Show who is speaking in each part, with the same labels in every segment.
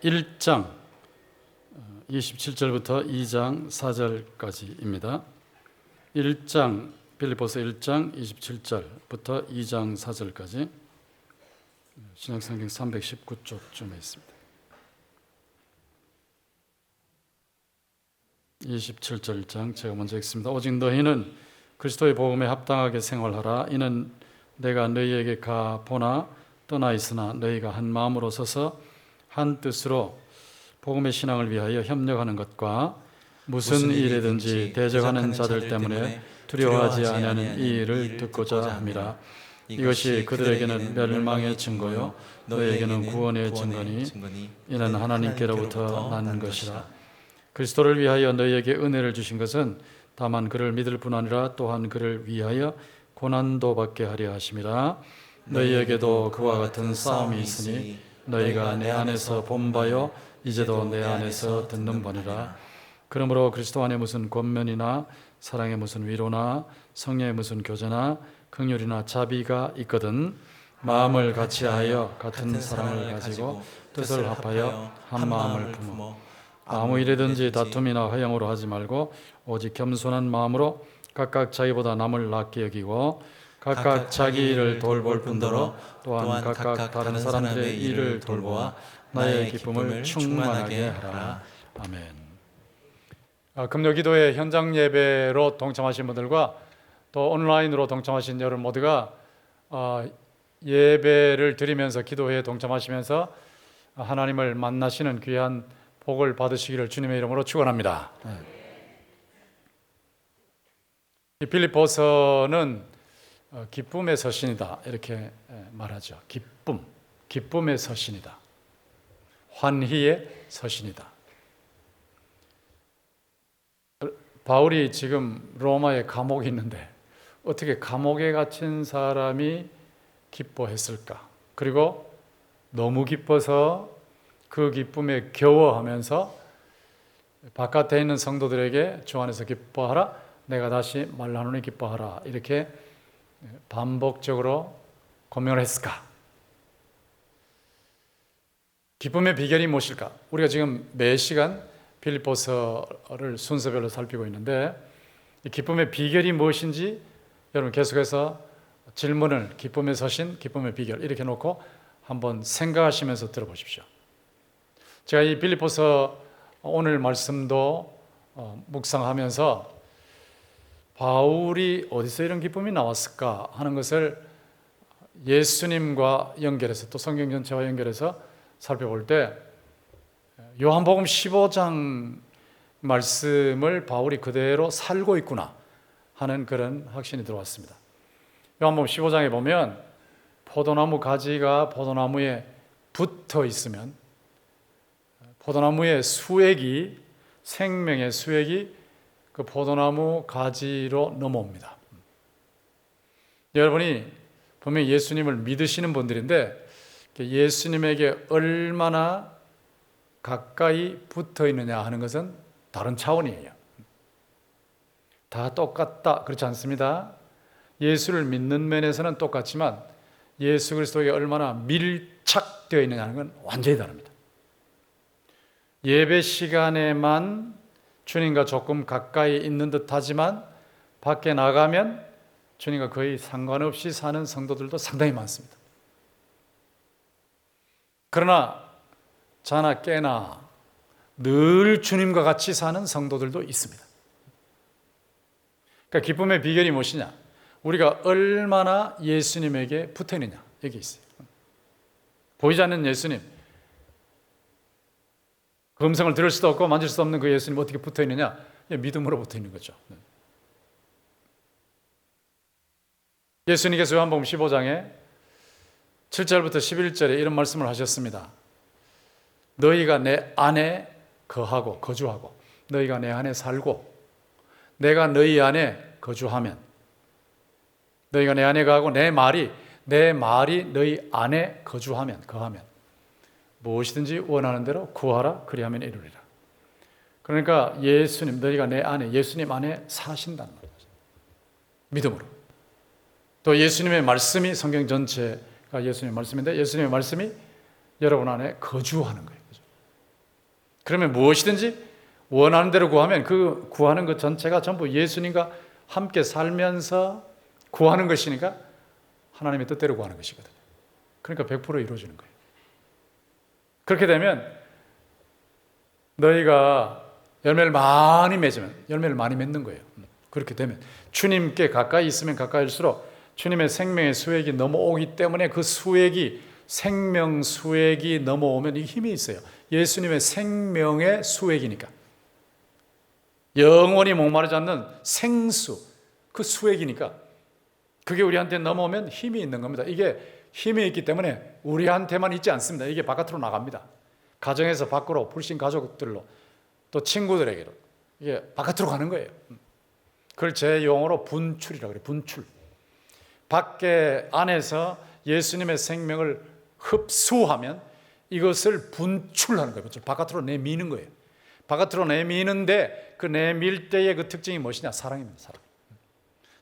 Speaker 1: 1장 27절부터 2장 4절까지입니다. 1장 빌립보서 1장 27절부터 2장 4절까지 신약성경 319쪽쯤에 있습니다. 27절 1장 제가 먼저 읽습니다. 오직 너희는 그리스도의 복음에 합당하게 생활하라. 이는 내가 너희에게 가 보나 떠나 있으나 너희가 한 마음으로 서서 한 뜻으로 복음의 신앙을 위하여 협력하는 것과 무슨 일이든지 대적하는 자들 때문에 두려워하지 아니하는 이 일을 듣고자 함이라. 이것이 그들에게는 멸망의 증거요 너희에게는 구원의 증거니 이는 하나님께로부터 난 것이라. 그리스도를 위하여 너희에게 은혜를 주신 것은 다만 그를 믿을 뿐 아니라 또한 그를 위하여 고난도 받게 하려 하심이라. 너희에게도 그와 같은 싸움이 있으니 너희가 내 안에서 본 바요 이제도 내 안에서 듣는 바니라. 그러므로 그리스도 안에 무슨 권면이나 사랑의 무슨 위로나 성령의 무슨 교제나 긍휼이나 자비가 있거든 마음을 같이하여 같은 사랑을 가지고 뜻을 합하여 한 마음을 품어 아무 일이든지 다툼이나 허영으로 하지 말고 오직 겸손한 마음으로 각각 자기보다 남을 낫게 여기고 각각 자기 일을 돌볼 뿐더러 또한 각각 다른 사람들의 일을 돌보아 나의 기쁨을 충만하게 하라. 아멘. 금요기도회 현장 예배로 동참하신 분들과 또 온라인으로 동참하신 여러분 모두가 예배를 드리면서 기도회에 동참하시면서 하나님을 만나시는 귀한 복을 받으시기를 주님의 이름으로 축원합니다. 빌립보서는 기쁨의 서신이다 이렇게 말하죠. 기쁨의 서신이다. 환희의 서신이다. 바울이 지금 로마에 감옥에 있는데 어떻게 감옥에 갇힌 사람이 기뻐했을까? 그리고 너무 기뻐서 그 기쁨에 겨워하면서 바깥에 있는 성도들에게 주 안에서 기뻐하라, 내가 다시 말하노니 기뻐하라 이렇게 반복적으로 권면을 했을까? 기쁨의 비결이 무엇일까? 우리가 지금 매 시간 빌립보서를 순서별로 살피고 있는데 이 기쁨의 비결이 무엇인지 여러분 계속해서 질문을 기쁨의 서신, 기쁨의 비결 이렇게 놓고 한번 생각하시면서 들어보십시오. 제가 이 빌립보서 오늘 말씀도 묵상하면서 바울이 어디서 이런 기쁨이 나왔을까 하는 것을 예수님과 연결해서 또 성경 전체와 연결해서 살펴볼 때 요한복음 15장 말씀을 바울이 그대로 살고 있구나 하는 그런 확신이 들어왔습니다. 요한복음 15장에 보면 포도나무 가지가 포도나무에 붙어 있으면 포도나무의 수액이 생명의 수액이 그 포도나무 가지로 넘어옵니다. 여러분이 분명히 예수님을 믿으시는 분들인데 예수님에게 얼마나 가까이 붙어 있느냐 하는 것은 다른 차원이에요. 다 똑같다 그렇지 않습니다. 예수를 믿는 면에서는 똑같지만 예수 그리스도에게 얼마나 밀착되어 있느냐 하는 건 완전히 다릅니다. 예배 시간에만 주님과 조금 가까이 있는 듯 하지만 밖에 나가면 주님과 거의 상관없이 사는 성도들도 상당히 많습니다. 그러나 자나 깨나 늘 주님과 같이 사는 성도들도 있습니다. 그러니까 기쁨의 비결이 무엇이냐? 우리가 얼마나 예수님에게 붙어 있느냐 여기 있어요. 보이지 않는 예수님, 그 음성을 들을 수도 없고 만질 수 없는 그 예수님 어떻게 붙어 있느냐? 믿음으로 붙어 있는 거죠. 예수님께서 요한복음 15장에 7절부터 11절에 이런 말씀을 하셨습니다. 너희가 내 안에 거하고 거주하고 너희가 내 안에 살고 내가 너희 안에 거주하면 너희가 내 안에 거하고 내 말이 너희 안에 거주하면 거하면 무엇이든지 원하는 대로 구하라 그리하면 이루리라. 그러니까 예수님 너희가 내 안에 예수님 안에 사신다는 거죠. 믿음으로. 또 예수님의 말씀이 성경 전체가 예수님의 말씀인데 예수님의 말씀이 여러분 안에 거주하는 거예요. 그러면 무엇이든지 원하는 대로 구하면 그 구하는 것 전체가 전부 예수님과 함께 살면서 구하는 것이니까 하나님의 뜻대로 구하는 것이거든요. 그러니까 100% 이루어지는 거예요. 그렇게 되면 너희가 열매를 많이 맺으면 열매를 많이 맺는 거예요. 그렇게 되면 주님께 가까이 있으면 가까이일수록 주님의 생명의 수액이 넘어오기 때문에 그 수액이 생명 수액이 넘어오면 이 힘이 있어요. 예수님의 생명의 수액이니까 영원히 목마르지 않는 생수 그 수액이니까 그게 우리한테 넘어오면 힘이 있는 겁니다. 이게 힘이 있기 때문에 우리한테만 있지 않습니다. 이게 바깥으로 나갑니다. 가정에서 밖으로 불신 가족들로 또 친구들에게로 이게 바깥으로 가는 거예요. 그걸 제 용어로 분출이라고 그래요. 분출. 밖에 안에서 예수님의 생명을 흡수하면 이것을 분출하는 거예요. 바깥으로 내미는 거예요. 바깥으로 내미는데 그 내밀 때의 그 특징이 무엇이냐? 사랑입니다. 사랑.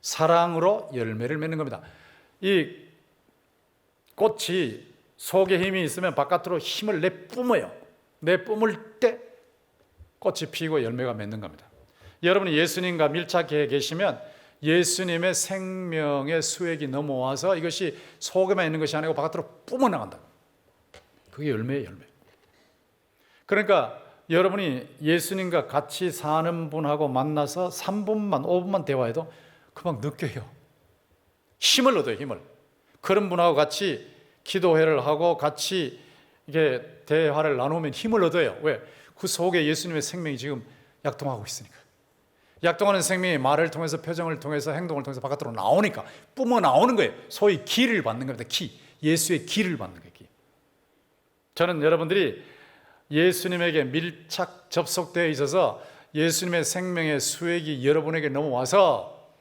Speaker 1: 사랑으로 열매를 맺는 겁니다. 이 꽃이 속에 힘이 있으면 바깥으로 힘을 내뿜어요. 내뿜을 때 꽃이 피고 열매가 맺는 겁니다. 여러분이 예수님과 밀착해 계시면 예수님의 생명의 수액이 넘어와서 이것이 속에만 있는 것이 아니고 바깥으로 뿜어나간다. 그게 열매예요, 열매. 그러니까 여러분이 예수님과 같이 사는 분하고 만나서 3분만, 5분만 대화해도 금방 느껴요. 힘을 얻어요, 힘을. 그런 분하고 같이 기도회를 하고 같이 이게 대화를 나누면 힘을 얻어요. 왜? 그 속에 예수님의 생명이 지금 약동하고 있으니까. 약동하는 생명이 말을 통해서 표정을 통해서 행동을 통해서 바깥으로 나오니까 뿜어 나오는 거예요. 소위 기를 받는 겁니다. 기. 예수의 기를 받는 거예요. 기. 저는 여러분들이 예수님에게 밀착 접속되어 있어서 예수님의 생명의 수액이 여러분에게 넘어와서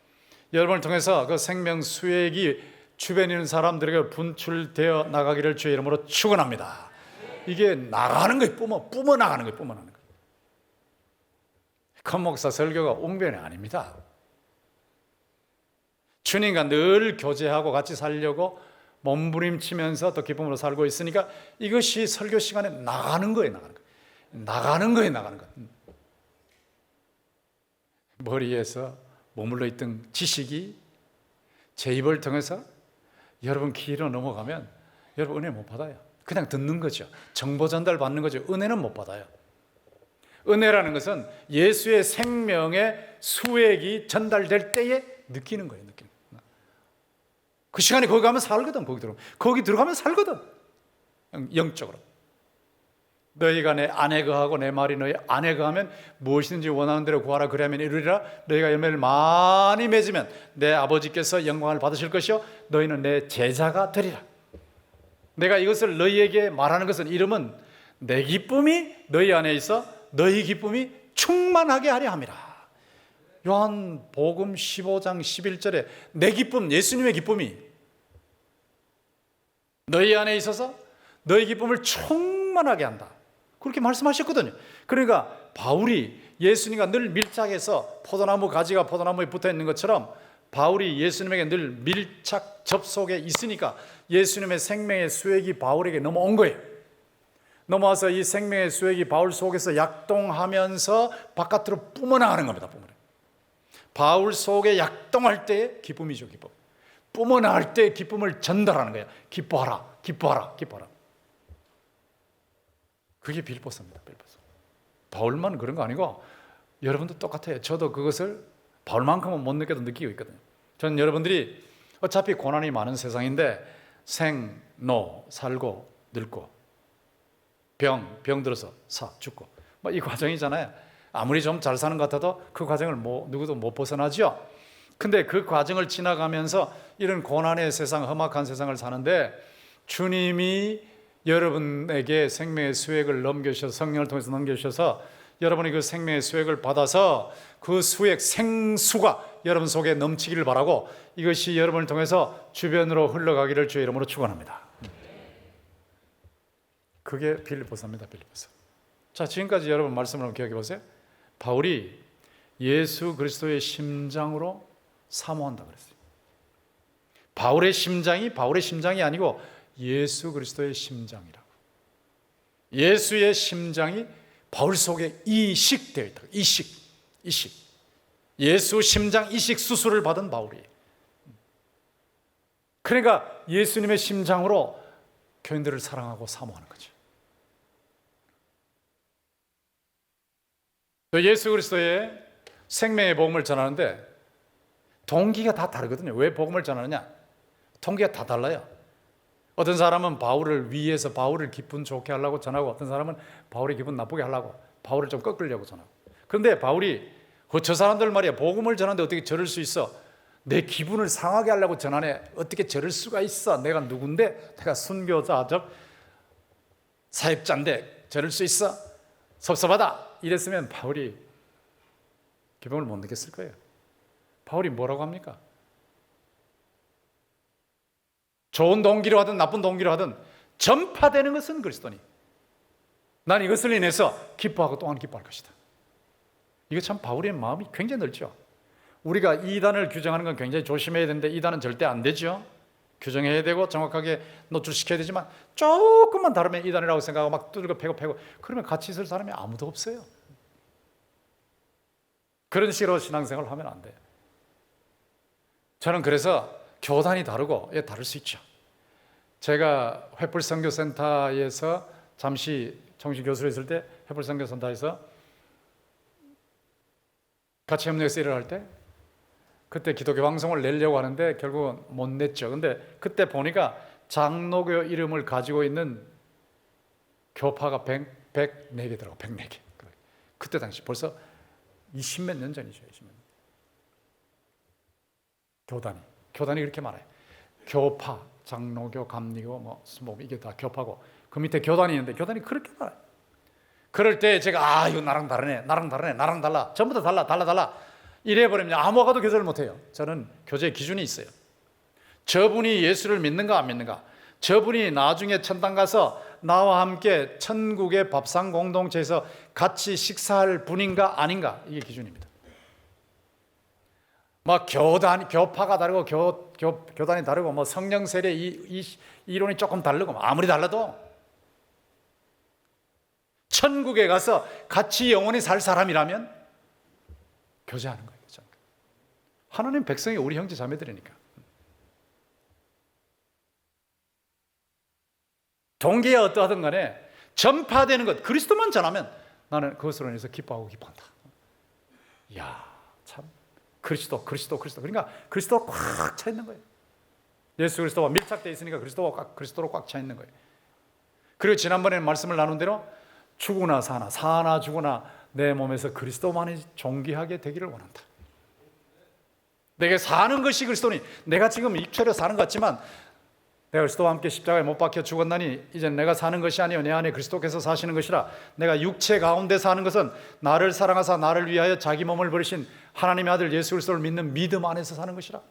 Speaker 1: 여러분을 통해서 그 생명 수액이 주변에 있는 사람들에게 분출되어 나가기를 주의 이름으로 축원합니다. 이게 나가는 거예요. 뿜어 나가는 거예요. 뿜어 나가는 거예요. 컴목사 설교가 웅변이 아닙니다. 주님과 늘 교제하고 같이 살려고 몸부림치면서 또 기쁨으로 살고 있으니까 이것이 설교 시간에 나가는 거예요. 나가는 거예요. 머리에서 머물러 있던 지식이 제 입을 통해서 여러분 귀로 넘어가면 여러분 은혜 못 받아요. 그냥 듣는 거죠. 정보 전달 받는 거죠. 은혜는 못 받아요. 은혜라는 것은 예수의 생명의 수액이 전달될 때에 느끼는 거예요. 그 시간에 거기 가면 살거든. 거기 들어가면 살거든. 영적으로. 너희가 내 안에 거하고 내 말이 너희 안에 거하면 무엇이든지 원하는 대로 구하라 그러면 이루리라. 너희가 열매를 많이 맺으면 내 아버지께서 영광을 받으실 것이요 너희는 내 제자가 되리라. 내가 이것을 너희에게 말하는 것은 이름은 내 기쁨이 너희 안에 있어 너희 기쁨이 충만하게 하려 함이라. 요한복음 15장 11절에 내 기쁨, 예수님의 기쁨이 너희 안에 있어서 너희 기쁨을 충만하게 한다. 그렇게 말씀하셨거든요. 그러니까 바울이 예수님과 늘 밀착해서 포도나무 가지가 포도나무에 붙어 있는 것처럼 바울이 예수님에게 늘 밀착 접속에 있으니까 예수님의 생명의 수액이 바울에게 넘어온 거예요. 넘어와서 이 생명의 수액이 바울 속에서 약동하면서 바깥으로 뿜어나가는 겁니다. 바울 속에 약동할 때의 기쁨이죠. 기쁨. 뿜어나갈 때 기쁨을 전달하는 거예요. 기뻐하라, 기뻐하라, 기뻐하라. 그게 빌보서입니다. 빌보서. 바울만 그런 거 아니고 여러분도 똑같아요. 저도 그것을 바울만큼은 못 느껴도 느끼고 있거든요. 저는 여러분들이 어차피 고난이 많은 세상인데 생, 노, 살고, 늙고 병 들어서 죽고 뭐 이 과정이잖아요. 아무리 좀 잘 사는 것 같아도 그 과정을 누구도 못 벗어나죠. 근데 그 과정을 지나가면서 이런 고난의 세상, 험악한 세상을 사는데 주님이 여러분에게 생명의 수액을 넘겨주셔서 성령을 통해서 넘겨주셔서 여러분이 그 생명의 수액을 받아서 그 수액 생수가 여러분 속에 넘치기를 바라고 이것이 여러분을 통해서 주변으로 흘러가기를 주의 이름으로 축원합니다. 그게 빌립보서입니다. 빌립보서. 자, 지금까지 여러분 말씀을 한번 기억해 보세요. 바울이 예수 그리스도의 심장으로 사모한다 그랬어요. 바울의 심장이 아니고 예수 그리스도의 심장이라고. 예수의 심장이
Speaker 2: 바울 속에 이식되어 있다. 이식. 예수 심장 이식 수술을 받은 바울이. 그러니까 예수님의 심장으로 교인들을 사랑하고 사모하는 거죠. 또 예수 그리스도의 생명의 복음을 전하는데 동기가 다 다르거든요. 왜 복음을 전하느냐? 동기가 다 달라요. 어떤 사람은 바울을 위해서 바울을 기분 좋게 하려고 전하고, 어떤 사람은 바울이 기분 나쁘게 하려고, 바울을 좀 꺾으려고 전하고. 그런데 바울이 저 사람들 말이야, 복음을 전하는데 어떻게 저럴 수 있어? 내 기분을 상하게 하려고 전하네. 어떻게 저럴 수가 있어? 내가 누군데? 내가 순교자적 사역자인데 저럴 수 있어? 섭섭하다. 이랬으면 바울이 기쁨을 못 느꼈을 거예요. 바울이 뭐라고 합니까? 좋은 동기로 하든 나쁜 동기로 하든 전파되는 것은 그리스도니 난 이것을 인해서 기뻐하고 또한 기뻐할 것이다. 이거 참 바울의 마음이 굉장히 넓죠. 우리가 이단을 규정하는 건 굉장히 조심해야 되는데 이단은 절대 안 되죠. 규정해야 되고 정확하게 노출시켜야 되지만 조금만 다르면 이단이라고 생각하고 막 두들겨 패고 그러면 같이 있을 사람이 아무도 없어요. 그런 식으로 신앙생활을 하면 안 돼요. 저는 그래서 교단이 다르고 다를 수 있죠. 제가 횃불선교센터에서 잠시 정신교수로 있을 때 횃불선교센터에서 같이 협력해서 일을 할 때 그때 기독교 방송을 내려고 하는데 결국은 못 냈죠. 근데 그때 보니까 장로교 이름을 가지고 있는 교파가 104개더라고. 104개. 그때 당시 벌써 20몇 년 전이죠. 20몇 년. 교단이 그렇게 많아요. 교파, 장로교, 감리교, 뭐 이게 다 교파고 그 밑에 교단이 있는데 교단이 그렇게 많아요. 그럴 때 제가 이거 나랑 다르네, 나랑 달라, 전부 다 달라 이래버리면 아무와도 교제를 못해요. 저는 교제의 기준이 있어요. 저분이 예수를 믿는가 안 믿는가, 저분이 나중에 천당 가서 나와 함께 천국의 밥상 공동체에서 같이 식사할 분인가 아닌가, 이게 기준입니다. 막 교파가 다르고 교단이 다르고 뭐 성령 세례 이론이 조금 다르고 아무리 달라도 천국에 가서 같이 영원히 살 사람이라면 교제하는 거예요. 하나님 백성이 우리 형제 자매들이니까. 동기가 어떠하든 간에 전파되는 것, 그리스도만 전하면 나는 그것으로 인해서 기뻐하고 기뻐한다. 이야, 참 그리스도. 그러니까 그리스도가 꽉 차 있는 거예요. 예수 그리스도와 밀착되어 있으니까 그리스도로 꽉 차 있는 거예요. 그리고 지난번에 말씀을 나눈 대로 죽으나 사나 죽으나 내 몸에서 그리스도만이 존귀하게 되기를 원한다. 내가 사는 것이 그리스도니, 내가 지금 육체로 사는 것 같지만 내가 그리스도와 함께 십자가에 못 박혀 죽었나니 이제 내가 사는 것이 아니요 내 안에 그리스도께서 사시는 것이라. 내가 육체 가운데 사는 것은 나를 사랑하사 나를 위하여 자기 몸을 버리신 하나님의 아들 예수 그리스도를 믿는 믿음 안에서 사는 것이라.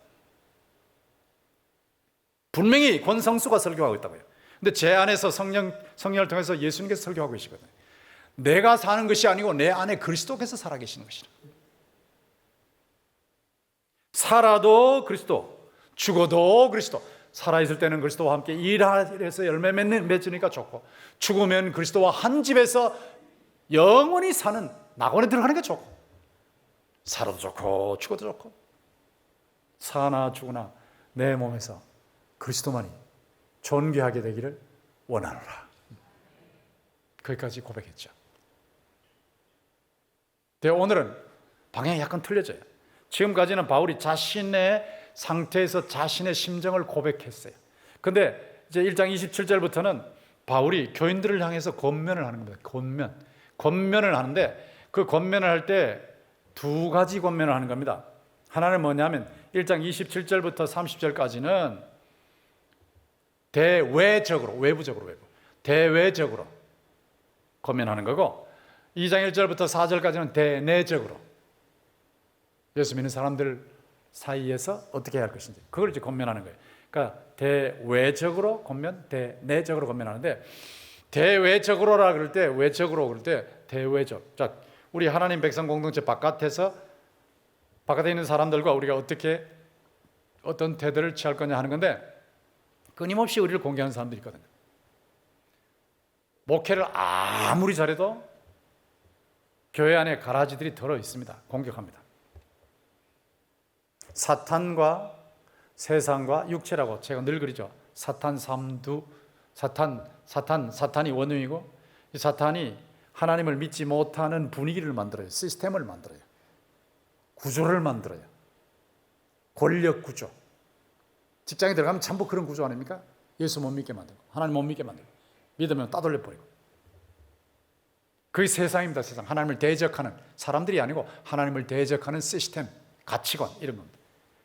Speaker 2: 분명히 권성수가 설교하고 있다고요. 근데 제 안에서 성령을 통해서 예수님께서 설교하고 계시거든요. 내가 사는 것이 아니고 내 안에 그리스도께서 살아계시는 것이라. 살아도 그리스도, 죽어도 그리스도. 살아있을 때는 그리스도와 함께 일해서 열매 맺으니까 좋고, 죽으면 그리스도와 한 집에서 영원히 사는 낙원에 들어가는 게 좋고, 살아도 좋고 죽어도 좋고, 사나 죽으나 내 몸에서 그리스도만이 존귀하게 되기를 원하노라. 거기까지 고백했죠. 근데 오늘은 방향이 약간 틀려져요. 지금까지는 바울이 자신의 상태에서 자신의 심정을 고백했어요. 근데 이제 1장 27절부터는 바울이 교인들을 향해서 권면을 하는 겁니다. 권면을 하는데 그 권면을 할 때 두 가지 권면을 하는 겁니다. 하나는 뭐냐면 1장 27절부터 30절까지는 대외적으로 권면하는 거고, 2장 1절부터 4절까지는 대내적으로 예수 믿는 사람들 사이에서 어떻게 해야 할 것인지 그걸 이제 권면하는 거예요. 그러니까 대외적으로 권면, 대내적으로 권면하는데, 대외적으로라 그럴 때, 외적으로 그럴 때 대외적. 자, 우리 하나님 백성 공동체 바깥에 있는 사람들과 우리가 어떤 태도를 취할 거냐 하는 건데, 끊임없이 우리를 공개하는 사람들이 있거든요. 목회를 아무리 잘해도 교회 안에 가라지들이 들어 있습니다. 공격합니다. 사탄과 세상과 육체라고 제가 늘 그러죠. 사탄 삼두, 사탄이 원흉이고, 이 사탄이 하나님을 믿지 못하는 분위기를 만들어요. 시스템을 만들어요. 구조를 만들어요. 권력 구조. 직장에 들어가면 전부 그런 구조 아닙니까? 예수 못 믿게 만들고, 하나님 못 믿게 만들고, 믿으면 따돌려 버리고. 그게 세상입니다. 세상. 하나님을 대적하는, 사람들이 아니고 하나님을 대적하는 시스템, 가치관, 이런 겁니다.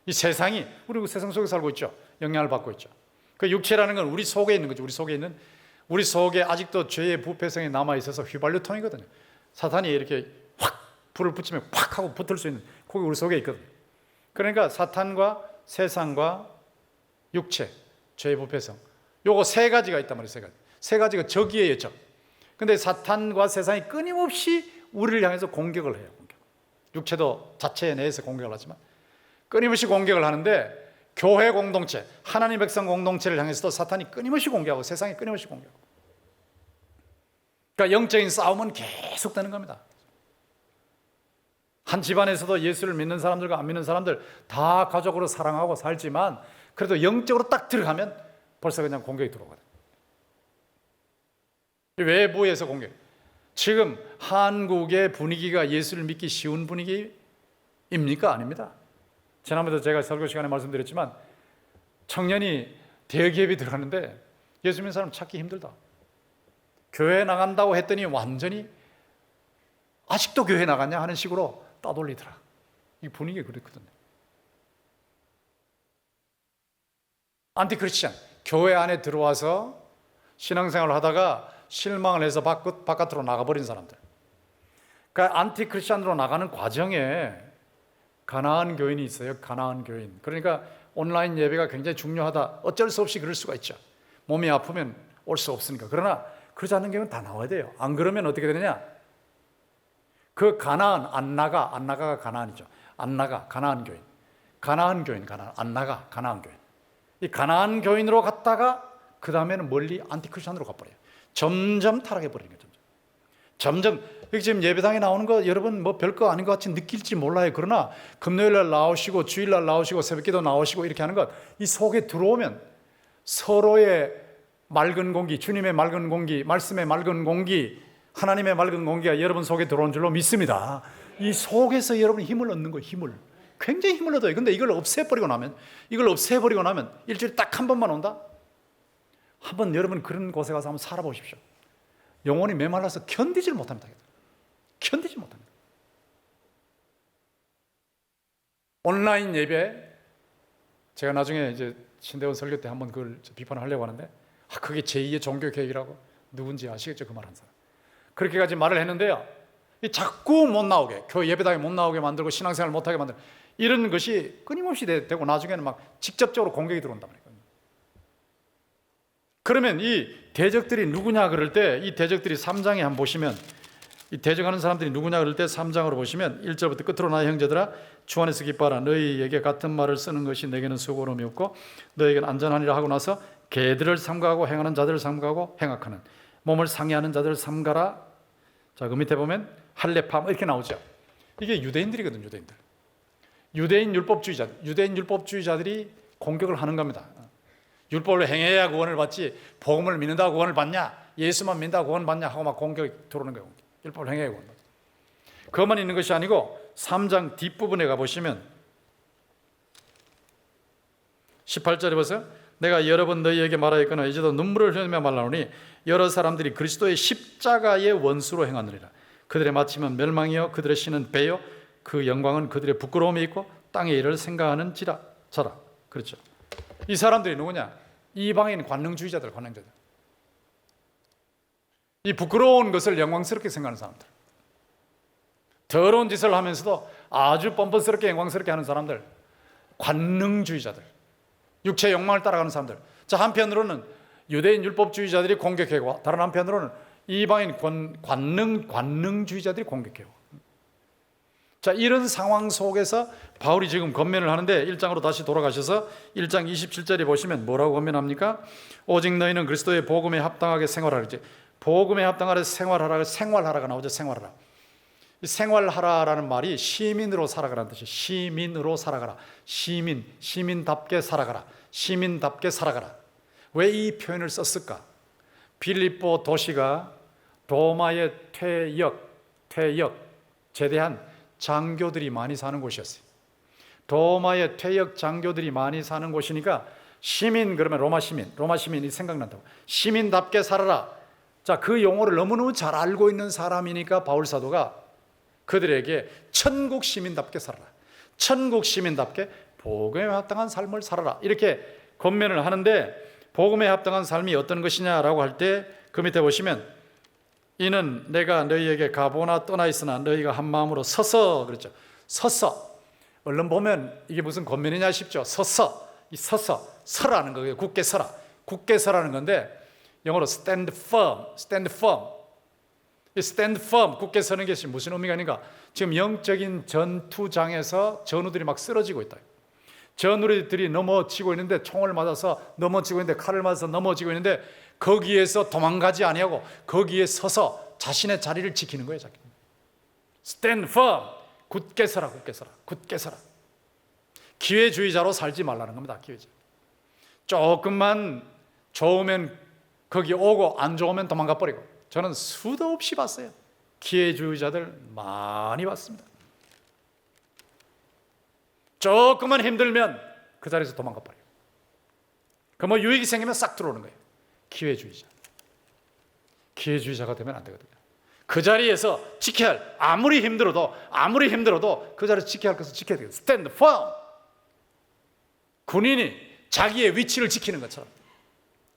Speaker 2: 이 세상이, 우리 세상 속에 살고 있죠. 영향을 받고 있죠. 그 육체라는 건 우리 속에 있는 거죠. 우리 속에 아직도 죄의 부패성이 남아있어서 휘발유통이거든요. 사탄이 이렇게 확 불을 붙이면 확 하고 붙을 수 있는, 그게 우리 속에 있거든요. 그러니까 사탄과 세상과 육체, 죄의 부패성, 요거 세 가지가 있단 말이에요. 세 가지가 적이에요, 적. 근데 사탄과 세상이 끊임없이 우리를 향해서 공격을 해요. 육체도 자체 내에서 공격을 하지만 끊임없이 공격을 하는데, 교회 공동체, 하나님 백성 공동체를 향해서도 사탄이 끊임없이 공격하고 세상이 끊임없이 공격하고. 그러니까 영적인 싸움은 계속되는 겁니다. 한 집안에서도 예수를 믿는 사람들과 안 믿는 사람들 다 가족으로 사랑하고 살지만, 그래도 영적으로 딱 들어가면 벌써 그냥 공격이 들어오거든요. 외부에서 공격. 지금 한국의 분위기가 예수를 믿기 쉬운 분위기입니까? 아닙니다. 지난번에도 제가 설교 시간에 말씀드렸지만, 청년이 대기업이 들어가는데 예수 믿는 사람 찾기 힘들다. 교회 나간다고 했더니 완전히 아직도 교회 나갔냐 하는 식으로 따돌리더라. 이 분위기가 그렇거든요. 안티크리스천, 교회 안에 들어와서 신앙생활을 하다가 실망을 해서 바깥으로 나가버린 사람들. 그러니까 안티크리스천으로 나가는 과정에 가나안 교인이 있어요. 가나안 교인. 그러니까 온라인 예배가 굉장히 중요하다. 어쩔 수 없이 그럴 수가 있죠. 몸이 아프면 올 수 없으니까. 그러나 그러지 않는 경우는 다 나와야 돼요. 안 그러면 어떻게 되느냐? 그 가나안, 안나가가 가나안이죠. 안나가, 가나안 교인. 가나안 교인, 안나가, 가나안 교인. 이 가나안 교인으로 갔다가 그 다음에는 멀리 안티크리스천으로 가버려요. 점점 타락해버리는 거죠. 점점. 여기 지금 예배당에 나오는 거 여러분 뭐 별거 아닌 것 같이 느낄지 몰라요. 그러나 금요일날 나오시고 주일날 나오시고 새벽기도 나오시고 이렇게 하는 것, 이 속에 들어오면 서로의 맑은 공기, 주님의 맑은 공기, 말씀의 맑은 공기, 하나님의 맑은 공기가 여러분 속에 들어온 줄로 믿습니다. 이 속에서 여러분이 힘을 얻는 거예요. 힘을. 굉장히 힘을 얻어요. 근데 이걸 없애버리고 나면 일주일에 딱 한 번만 온다? 한번 여러분 그런 곳에 가서 한번 살아보십시오. 영혼이 메말라서 견디질 못합니다. 견디지 못합니다. 온라인 예배, 제가 나중에 이제 신대원 설교 때 한번 그걸 비판을 하려고 하는데, 그게 제2의 종교 개혁이라고, 누군지 아시겠죠? 그 말 한 사람. 그렇게까지 말을 했는데요, 자꾸 못 나오게, 교회 예배당에 못 나오게 만들고 신앙생활 못하게 만들고, 이런 것이 끊임없이 되고 나중에는 막 직접적으로 공격이 들어온단 말이에요. 그러면 이 대적들이 누구냐 그럴 때, 이 대적들이 3장에 한번 보시면, 이 대적하는 사람들이 누구냐 그럴 때 3장으로 보시면 1절부터 끝으로, 나의 형제들아 주 안에서 기뻐하라. 너희에게 같은 말을 쓰는 것이 내게는 수고로움이 없고 너희에게는 안전하니라 하고 나서, 개들을 삼가하고 행하는 자들을 삼가하고 행악하는 몸을 상해하는 자들을 삼가라. 자, 그 밑에 보면 할례파 이렇게 나오죠. 이게 유대인들이거든요. 유대인 율법주의자들이 공격을 하는 겁니다. 율법을 행해야 구원을 받지, 복음을 믿는다고 구원을 받냐, 예수만 믿는다고 구원 받냐 하고 막 공격이 들어오는 거예요. 율법을 행해야 구원 받냐. 그것만 있는 것이 아니고 3장 뒷부분에 가보시면 18절에 보세요. 내가 여러 번 너희에게 말하였거나 이제도 눈물을 흘리며 말하노니 여러 사람들이 그리스도의 십자가의 원수로 행하느니라. 그들의 마침은 멸망이요 그들의 신은 배요 그 영광은 그들의 부끄러움이 있고 땅의 일을 생각하는 자라. 그렇죠. 이 사람들이 누구냐? 이방인 관능주의자들. 이 부끄러운 것을 영광스럽게 생각하는 사람들, 더러운 짓을 하면서도 아주 뻔뻔스럽게 영광스럽게 하는 사람들, 관능주의자들, 육체의 욕망을 따라가는 사람들. 자, 한편으로는 유대인 율법주의자들이 공격하고, 다른 한편으로는 이방인 관능주의자들이 공격해요. 자, 이런 상황 속에서 바울이 지금 권면을 하는데, 1장으로 다시 돌아가셔서 1장 27절에 보시면 뭐라고 권면합니까? 오직 너희는 그리스도의 복음에 합당하게 생활하라. 복음에 합당하게 생활하라가 나오죠. 생활하라. 이 생활하라라는 말이 시민으로 살아가라는 뜻이에요. 시민으로 살아가라. 시민답게 살아가라. 시민답게 살아가라. 왜 이 표현을 썼을까? 빌립보 도시가 로마의 퇴역, 제대한 장교들이 많이 사는 곳이었어요. 로마의 퇴역 장교들이 많이 사는 곳이니까 시민 그러면 로마 시민이 생각난다고. 시민답게 살아라. 자, 그 용어를 너무너무 잘 알고 있는 사람이니까 바울 사도가 그들에게 천국 시민답게 살아라. 천국 시민답게 복음에 합당한 삶을 살아라. 이렇게 권면을 하는데 복음에 합당한 삶이 어떤 것이냐라고 할 때 그 밑에 보시면 이는 내가 너희에게 가보나 떠나 있으나 너희가 한 마음으로 서서 그랬죠. 서서. 얼른 보면 이게 무슨 권면이냐 싶죠. 서서. 이 서라는 거예요. 굳게 서라. 굳게 서라는 건데 영어로 stand firm. 이 stand firm, 굳게 서는 것이 무슨 의미가 있는가? 지금 영적인 전투장에서 전우들이 막 쓰러지고 있다. 전우들이 넘어지고 있는데 총을 맞아서 넘어지고 있는데 칼을 맞아서 넘어지고 있는데 거기에서 도망가지 아니하고 거기에 서서 자신의 자리를 지키는 거예요. stand firm, 굳게 서라. 기회주의자로 살지 말라는 겁니다. 기회주의. 조금만 좋으면 거기 오고 안 좋으면 도망가 버리고. 저는 수도 없이 봤어요. 기회주의자들 많이 봤습니다. 조금만 힘들면 그 자리에서 도망가 버려요. 그 뭐 유익이 생기면 싹 들어오는 거예요. 기회주의자가 되면 안 되거든요. 그 자리에서 지켜야 할, 아무리 힘들어도 그 자리에서 지켜야 할 것을 지켜야 돼요. 스탠드 펌. 군인이 자기의 위치를 지키는 것처럼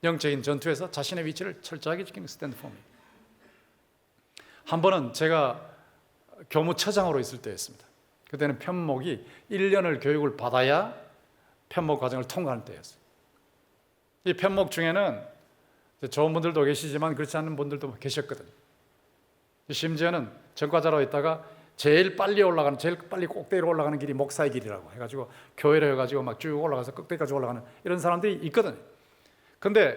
Speaker 2: 영적인 전투에서 자신의 위치를 철저하게 지키는 스탠드 펌이에요. 한 번은 제가 교무처장으로 있을 때였습니다. 그때는 편목이 1년을 교육을 받아야 편목 과정을 통과하는 때였어요. 이 편목 중에는 좋은 분들도 계시지만 그렇지 않은 분들도 계셨거든요. 심지어는 전과자로 있다가 제일 빨리 꼭대기로 올라가는 길이 목사의 길이라고 해가지고 교회를 해가지고 막 쭉 올라가서 꼭대기까지 올라가는 이런 사람들이 있거든요. 근데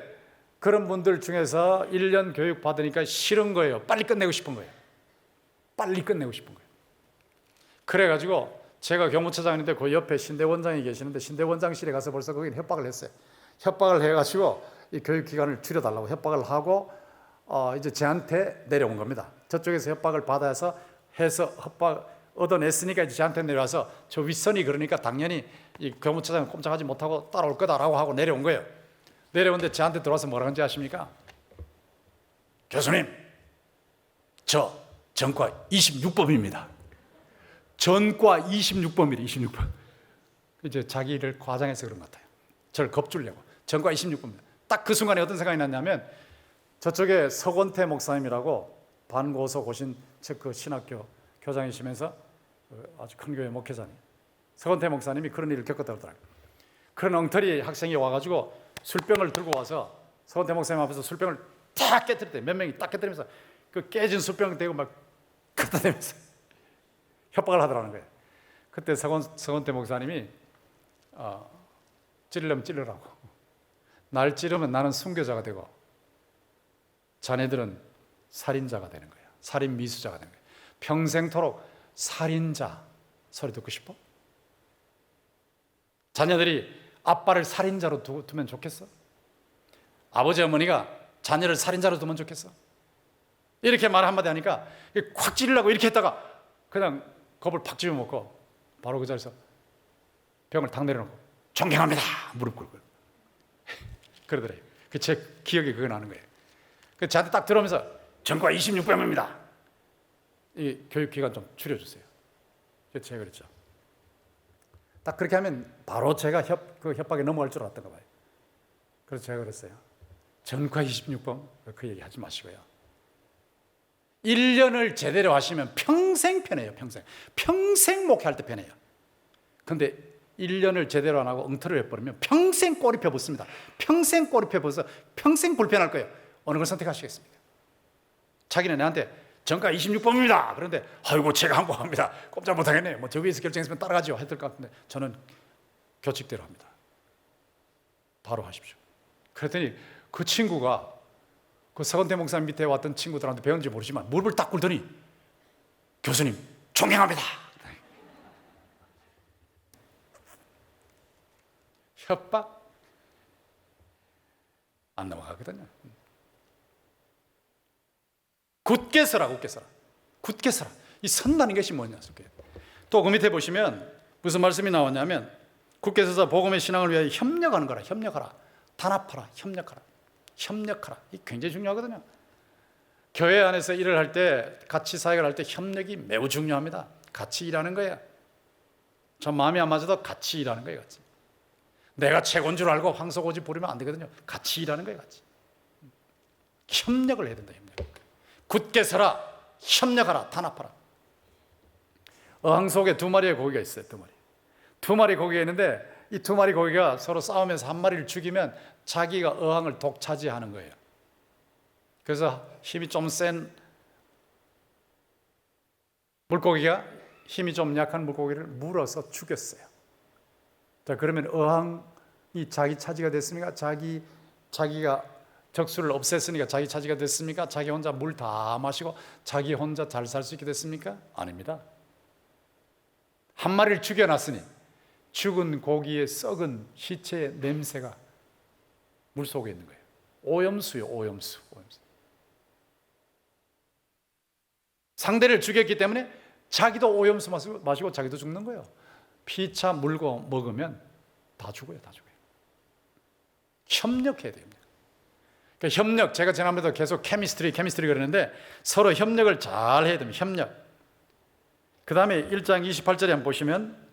Speaker 2: 그런 분들 중에서 1년 교육 받으니까 싫은 거예요. 빨리 끝내고 싶은 거예요. 그래가지고 제가 교무처장인데 그 옆에 신대원장이 계시는데 신대원장실에 가서 벌써 거기는 협박을 했어요. 협박을 해가지고 이 교육기간을 줄여달라고 협박을 하고 이제 저한테 내려온 겁니다. 저쪽에서 협박을 받아서 해서 협박 얻어냈으니까 이제 저한테 내려와서 저 윗선이 그러니까 당연히 이 교무처장은 꼼짝하지 못하고 따라올 거다라고 하고 내려온 거예요. 내려오는데 저한테 들어와서 뭐라 하는지 아십니까? 교수님, 저 전과 26범입니다. 전과 26범이래. 26범. 이제 자기를 과장해서 그런 것 같아요. 저를 겁주려고. 전과 26범입니다. 딱 그 순간에 어떤 생각이 났냐면 저쪽에 서건태 목사님이라고 반고소 고신 그 신학교 교장이시면서 아주 큰 교회 목회자님, 서건태 목사님이 그런 일을 겪었다고 하더라고요. 그런 엉터리 학생이 와가지고 술병을 들고 와서 서건태 목사님 앞에서 술병을 딱 깨뜨릴 몇 명이 딱 깨뜨리면서 그 깨진 술병 대고 막 갖다 대면서 협박을 하더라는 거예요. 그때 서건태 목사님이 찌르려면 찌르라고. 날 찌르면 나는 순교자가 되고 자네들은 살인자가 되는 거예요. 살인 미수자가 되는 거예요. 평생토록 살인자 소리 듣고 싶어? 자녀들이 아빠를 살인자로 두면 좋겠어? 아버지 어머니가 자녀를 살인자로 두면 좋겠어? 이렇게 말 한마디 하니까 콱 찌르려고 이렇게 했다가 그냥 겁을 팍 집어먹고 바로 그 자리에서 병을 탁 내려놓고 존경합니다 무릎 꿇고 그러더래요. 제 기억에 그거 나는 거예요. 저한테 딱 들어오면서 전과 26병입니다. 이 교육기간 좀 줄여주세요. 제가 그랬죠. 딱 그렇게 하면 바로 제가 그 협박에 넘어갈 줄 알았던가 봐요. 그래서 제가 그랬어요. 전과 26번 그 얘기 하지 마시고요. 1년을 제대로 하시면 평생 편해요. 평생 목회할 때 편해요. 근데 1년을 제대로 안 하고 엉터리를 해버리면 평생 꼬리표 붙습니다. 평생 꼬리표 붙어서 평생 불편할 거예요. 어느 걸 선택하시겠습니까? 자기는 나한테 전과 26번입니다. 그런데 아이고 제가 항복합니다. 꼼짝 못하겠네요. 뭐 저 위에서 결정했으면 따라가죠. 했을 것 같은데 저는 규칙대로 합니다. 바로 하십시오. 그랬더니 그 친구가 그 서건태 목사님 밑에 왔던 친구들한테 배웠는지 모르지만 무릎을 딱 꿇더니 교수님 존경합니다. 협박 안 넘어가거든요. 굳게 서라, 굳게 서라, 굳게 서라. 이 선다는 것이 뭐냐? 또 그 밑에 보시면 무슨 말씀이 나왔냐면 굳게 서서 복음의 신앙을 위하여 협력하는 거라. 협력하라, 단합하라, 협력하라, 협력하라. 이 굉장히 중요하거든요. 교회 안에서 일을 할 때, 같이 사역을 할 때 협력이 매우 중요합니다. 같이 일하는 거예요. 전 마음이 안 맞아도 같이 일하는 거예요. 같이. 내가 최고인 줄 알고 황소고집 부리면 안 되거든요. 같이 일하는 거예요. 같이. 협력을 해야 된다. 협력. 굳게 서라, 협력하라, 단합하라. 어항 속에 두 마리의 고기가 있어요. 두 마리 고기가 있는데 이 두 마리 고기가 서로 싸우면서 한 마리를 죽이면 자기가 어항을 독차지하는 거예요. 그래서 힘이 좀 센 물고기가 힘이 좀 약한 물고기를 물어서 죽였어요. 자, 그러면 어항이 자기 차지가 됐습니까? 자기가 적수를 없앴으니까 자기 차지가 됐습니까? 자기 혼자 물 다 마시고 자기 혼자 잘 살 수 있게 됐습니까? 아닙니다. 한 마리를 죽여놨으니 죽은 고기의 썩은 시체의 냄새가 물 속에 있는 거예요. 오염수요, 오염수. 상대를 죽였기 때문에 자기도 오염수 마시고 자기도 죽는 거예요. 피차 물고 먹으면 다 죽어요. 협력해야 돼요. 그러니까 협력, 제가 지난번에도 계속 케미스트리 그러는데 서로 협력을 잘 해야 됩니다. 협력. 그 다음에 1장 28절에 한번 보시면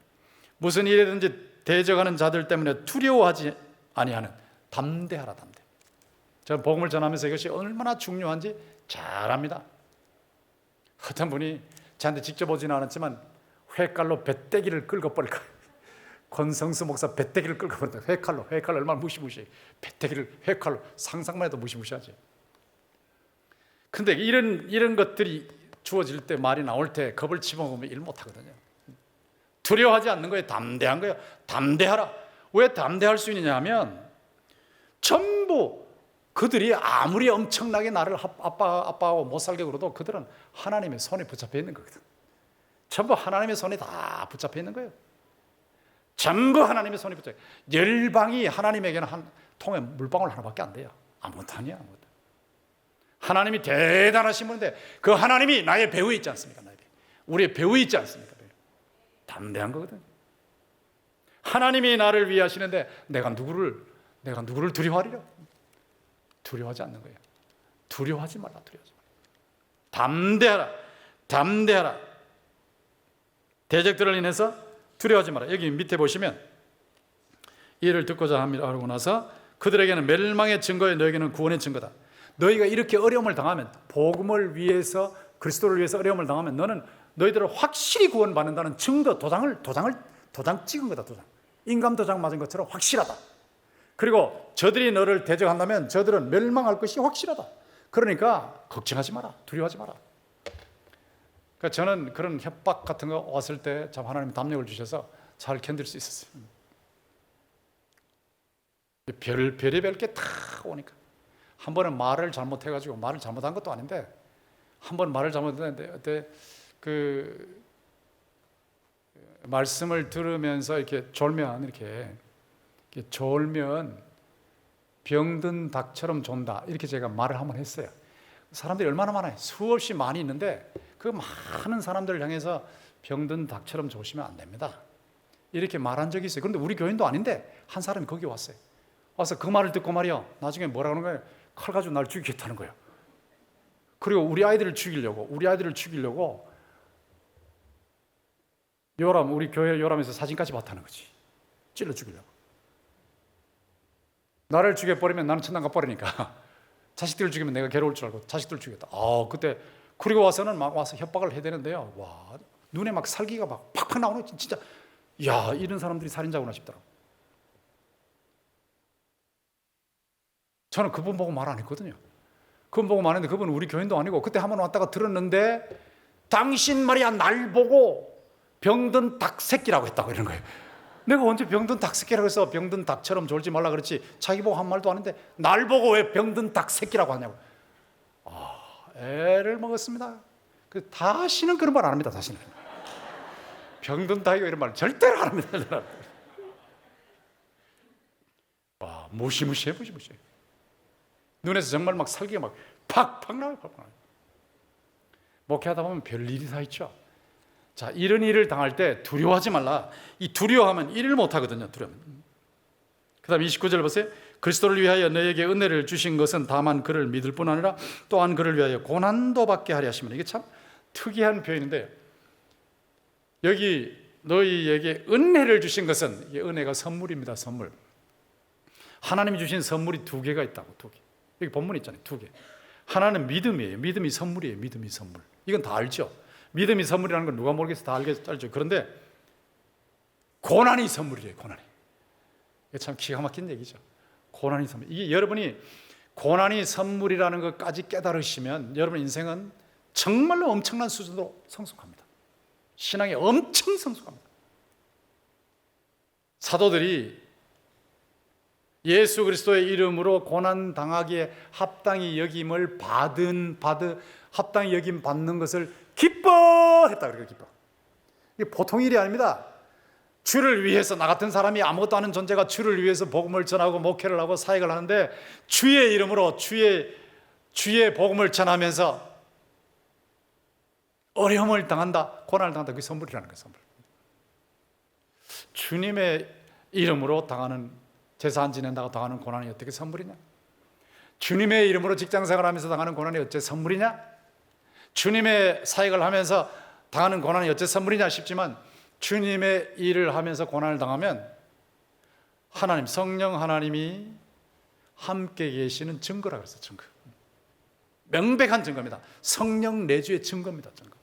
Speaker 2: 무슨 일이든지 대적하는 자들 때문에 두려워하지 아니하는 담대하라, 담대. 저는 복음을 전하면서 이것이 얼마나 중요한지 잘 압니다. 어떤 분이 저한테 직접 오지는 않았지만 회칼로 배때기를 긁어버릴 거예요. 권성수 목사 배때기를 긁어버렸다. 회칼로 얼마나 무시무시해. 배때기를 회칼로 상상만 해도 무시무시하지. 근데 이런 것들이 주어질 때, 말이 나올 때 겁을 집어먹으면 일 못하거든요. 두려워하지 않는 거예요. 담대한 거예요. 담대하라. 왜 담대할 수 있느냐 하면 전부 그들이 아무리 엄청나게 나를 아빠하고 못 살게 굴어도 그들은 하나님의 손에 붙잡혀 있는 거거든. 전부 하나님의 손에 다 붙잡혀 있는 거예요. 전부 하나님의 손에 붙잡혀. 열방이 하나님에게는 한 통에 물방울 하나밖에 안 돼요. 아무것도 아니야. 아무것도. 하나님이 대단하신 분인데 그 하나님이 나의 배후에 있지 않습니까? 우리의 배후에 있지 않습니까? 담대한 거거든. 하나님이 나를 위하시는데 내가 누구를 두려워하리라? 두려워하지 않는 거예요. 두려워하지 말라. 담대하라. 대적들을 인해서 두려워하지 마라. 여기 밑에 보시면 이를 듣고자 합니다 하고 나서 그들에게는 멸망의 증거에 너에게는 구원의 증거다. 너희가 이렇게 어려움을 당하면, 복음을 위해서, 그리스도를 위해서 어려움을 당하면 너희들은 확실히 구원받는다는 증거, 도장 찍은 거다. 도장. 인감 도장 맞은 것처럼 확실하다. 그리고 저들이 너를 대적한다면 저들은 멸망할 것이 확실하다. 그러니까 걱정하지 마라. 두려워하지 마라. 그러니까 저는 그런 협박 같은 거 왔을 때 참 하나님이 담력을 주셔서 잘 견딜 수 있었어요. 별의별 게 다 오니까. 한 번은 말을 잘못해가지고, 말을 잘못한 것도 아닌데 한 번 말을 잘못했는데 그때 그 말씀을 들으면서 이렇게 졸면 병든 닭처럼 존다, 이렇게 제가 말을 한번 했어요. 사람들이 얼마나 많아요. 수없이 많이 있는데 그 많은 사람들을 향해서 병든 닭처럼 조시면 안 됩니다, 이렇게 말한 적이 있어요. 그런데 우리 교인도 아닌데 한 사람이 거기 왔어요. 와서 그 말을 듣고 말이요, 나중에 뭐라 그러는 거예요? 칼 가지고 날 죽이겠다는 거예요. 그리고 우리 아이들을 죽이려고 우리 교회 요람에서 사진까지 봤다는 거지. 찔러 죽이려고. 나를 죽여버리면 나는 천당 가버리니까 자식들을 죽이면 내가 괴로울 줄 알고 자식들을 죽였다. 그때 그리고 와서는 막 와서 협박을 해야 되는데요. 와, 눈에 막 살기가 막 팍팍 나오는, 진짜 야, 이런 사람들이 살인자구나 싶더라고. 저는 그분 보고 말 안 했거든요. 그분 보고 말했는데 그분은 우리 교인도 아니고 그때 한번 왔다가 들었는데 당신 말이야 날 보고 병든 닭 새끼라고 했다고 이러는 거예요. 내가 언제 병든 닭 새끼라고 해서 병든 닭처럼 졸지 말라 그랬지, 자기 보고 한 말도 아닌데 날 보고 왜 병든 닭 새끼라고 하냐고. 애를 먹었습니다. 다시는 그런 말 안 합니다. 다시는 병든 다이고 이런 말 절대로 안 합니다. 와, 무시무시해. 눈에서 정말 막 살기가 막 팍팍 나와요. 목회하다 보면 별일이 다 있죠. 자, 이런 일을 당할 때 두려워하지 말라. 이 두려워하면 일을 못 하거든요. 두려워하면. 그다음 29절 보세요. 그리스도를 위하여 너에게 은혜를 주신 것은 다만 그를 믿을 뿐 아니라 또한 그를 위하여 고난도 받게 하려 하심이라. 이게 참 특이한 표현인데, 여기 너희에게 은혜를 주신 것은, 이 은혜가 선물입니다. 선물. 하나님이 주신 선물이 두 개가 있다고. 두 개. 여기 본문에 있잖아요. 두 개. 하나는 믿음이에요. 믿음이 선물이에요. 믿음이 선물. 이건 다 알죠. 믿음이 선물이라는 건 누가 모르겠어. 다 알죠. 그런데 고난이 선물이에요. 고난이. 이게 참 기가 막힌 얘기죠. 고난이 선물. 이게 여러분이 고난이 선물이라는 것까지 깨달으시면 여러분 인생은 정말로 엄청난 수준으로 성숙합니다. 신앙이 엄청 성숙합니다. 사도들이 예수 그리스도의 이름으로 고난 당하기에 합당히 여김을 합당히 여김 받는 것을 기뻐했다. 그렇게 기뻐. 이게 보통 일이 아닙니다. 주를 위해서, 나 같은 사람이 아무것도 아닌 존재가 주를 위해서 복음을 전하고 목회를 하고 사역을 하는데, 주의 이름으로 주의 복음을 전하면서 어려움을 당한다, 고난을 당한다. 그게 선물이라는 거예요. 선물. 주님의 이름으로 당하는, 제사 안 지낸다고 당하는 고난이 어떻게 선물이냐? 주님의 이름으로 직장생활하면서 당하는 고난이 어째 선물이냐? 주님의 사역을 하면서 당하는 고난이 어째 선물이냐 싶지만, 주님의 일을 하면서 고난을 당하면 하나님, 성령 하나님이 함께 계시는 증거라 그랬어요. 증거. 명백한 증거입니다. 성령 내주의 증거입니다. 증거.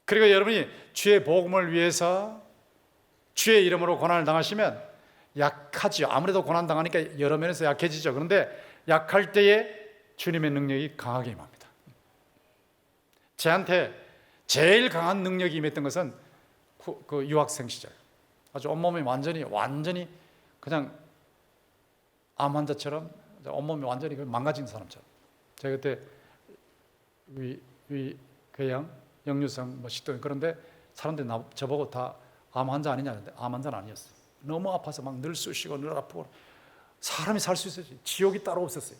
Speaker 2: 그리고 여러분이 주의 복음을 위해서 주의 이름으로 고난을 당하시면 약하지요. 아무래도 고난 당하니까 여러 면에서 약해지죠. 그런데 약할 때에 주님의 능력이 강하게 임합니다. 제한테 제일 강한 능력이 임했던 것은 그 유학생 시절. 아주 온몸이 완전히 그냥 암 환자처럼 온몸이 완전히 망가진 사람처럼. 제가 그때 궤양, 역류성, 식도염, 그런데 사람들이 저보고 다 암 환자 아니냐 하는데 암 환자는 아니었어요. 너무 아파서 막 늘 쑤시고 늘 아프고 사람이 살 수 있었어요. 지옥이 따로 없었어요.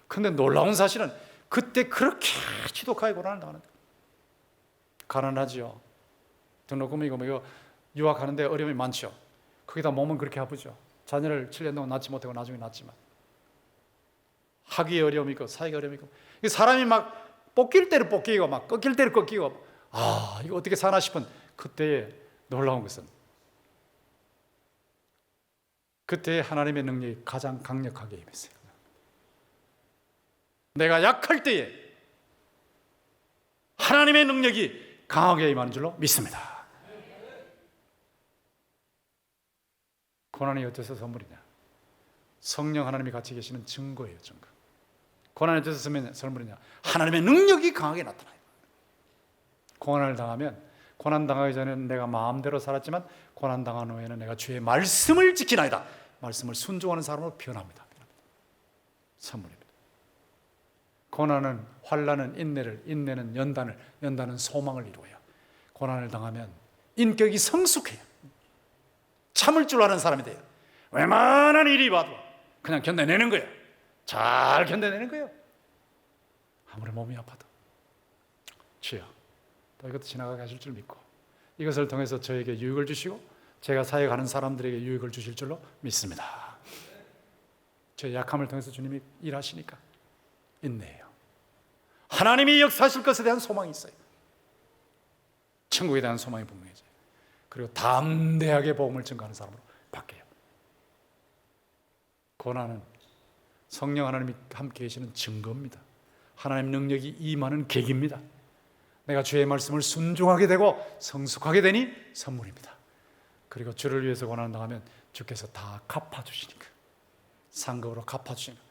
Speaker 2: 그런데 놀라운 사실은 그때 그렇게 지독하게 고난을 당하는데, 가난하지요. 등록금이고 이거 유학하는데 어려움이 많죠. 거기다 몸은 그렇게 아프죠. 자녀를 7년 동안 낳지 못하고 나중에 낳지만 학위에 어려움이 있고 사회에 어려움이 있고, 사람이 막 뽑힐 때를 뽑히고 막 꺾일 때를 꺾이고, 이거 어떻게 사나 싶은 그때의 놀라운 것은, 그때 하나님의 능력이 가장 강력하게 임했어요. 내가 약할 때에 하나님의 능력이 강하게 임하는 줄로 믿습니다. 고난이 어째서 선물이냐? 성령 하나님이 같이 계시는 증거예요. 증거. 고난이 어째서 선물이냐? 하나님의 능력이 강하게 나타나요. 고난을 당하면, 고난 당하기 전에는 내가 마음대로 살았지만 고난 당한 후에는 내가 주의 말씀을 지키나이다. 말씀을 순종하는 사람으로 변합니다. 선물입니다. 고난은, 환난은 인내를, 인내는 연단을, 연단은 소망을 이루어요. 고난을 당하면 인격이 성숙해요. 참을 줄 아는 사람이 돼요. 웬만한 일이 와도 그냥 견뎌내는 거예요. 잘 견뎌내는 거예요. 아무리 몸이 아파도. 주여, 또 이것도 지나가게 하실 줄 믿고, 이것을 통해서 저에게 유익을 주시고 제가 사역하는 사람들에게 유익을 주실 줄로 믿습니다. 제 약함을 통해서 주님이 일하시니까 인내해요. 하나님이 역사하실 것에 대한 소망이 있어요. 천국에 대한 소망이 분명해져요. 그리고 담대하게 복음을 증거하는 사람으로 바뀌어요. 고난은 성령 하나님이 함께 계시는 증거입니다. 하나님 능력이 임하는 계기입니다. 내가 주의 말씀을 순종하게 되고 성숙하게 되니 선물입니다. 그리고 주를 위해서 고난을 당하면 주께서 다 갚아주시니까, 상급으로 갚아주시니까,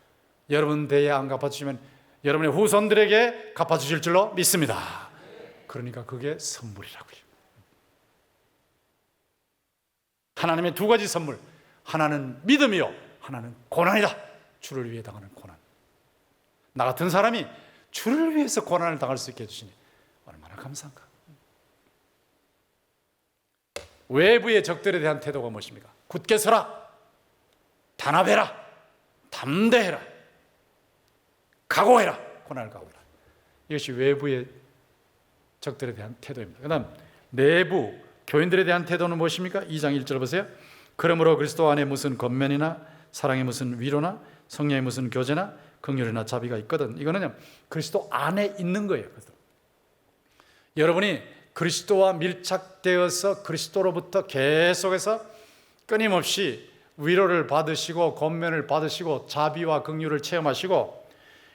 Speaker 2: 여러분 대에 안 갚아주시면 여러분의 후손들에게 갚아주실 줄로 믿습니다. 그러니까 그게 선물이라고요. 하나님의 두 가지 선물, 하나는 믿음이요, 하나는 고난이다. 주를 위해 당하는 고난. 나 같은 사람이 주를 위해서 고난을 당할 수 있게 해주시니 얼마나 감사한가. 외부의 적들에 대한 태도가 무엇입니까? 굳게 서라, 단합해라, 담대해라, 각오해라, 고난을 각오해라. 이것이 외부의 적들에 대한 태도입니다. 그 다음 내부 교인들에 대한 태도는 무엇입니까? 2장 1절 보세요. 그러므로 그리스도 안에 무슨 겉면이나 사랑의 무슨 위로나 성령의 무슨 교제나 긍휼이나 자비가 있거든. 이거는요 그리스도 안에 있는 거예요. 여러분이 그리스도와 밀착되어서 그리스도로부터 계속해서 끊임없이 위로를 받으시고 권면을 받으시고 자비와 긍휼을 체험하시고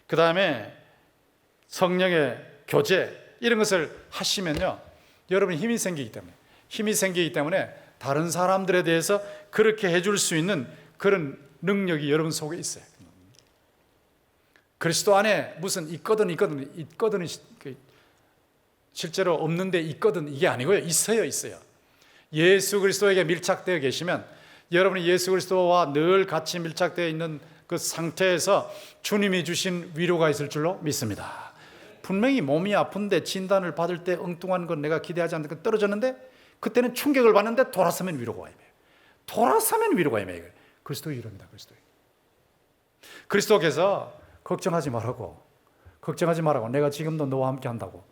Speaker 2: 그 다음에 성령의 교제 이런 것을 하시면요 여러분이 힘이 생기기 때문에 다른 사람들에 대해서 그렇게 해줄 수 있는 그런 능력이 여러분 속에 있어요. 그리스도 안에 무슨 있거든이 실제로 없는데 있거든 이게 아니고요. 있어요. 예수 그리스도에게 밀착되어 계시면 여러분이 예수 그리스도와 늘 같이 밀착되어 있는 그 상태에서 주님이 주신 위로가 있을 줄로 믿습니다. 분명히 몸이 아픈데 진단을 받을 때 엉뚱한 건 내가 기대하지 않는 건 떨어졌는데 그때는 충격을 받는데 돌아서면 위로가 와요. 그리스도의 위로입니다. 그리스도께서 걱정하지 말라고 내가 지금도 너와 함께 한다고,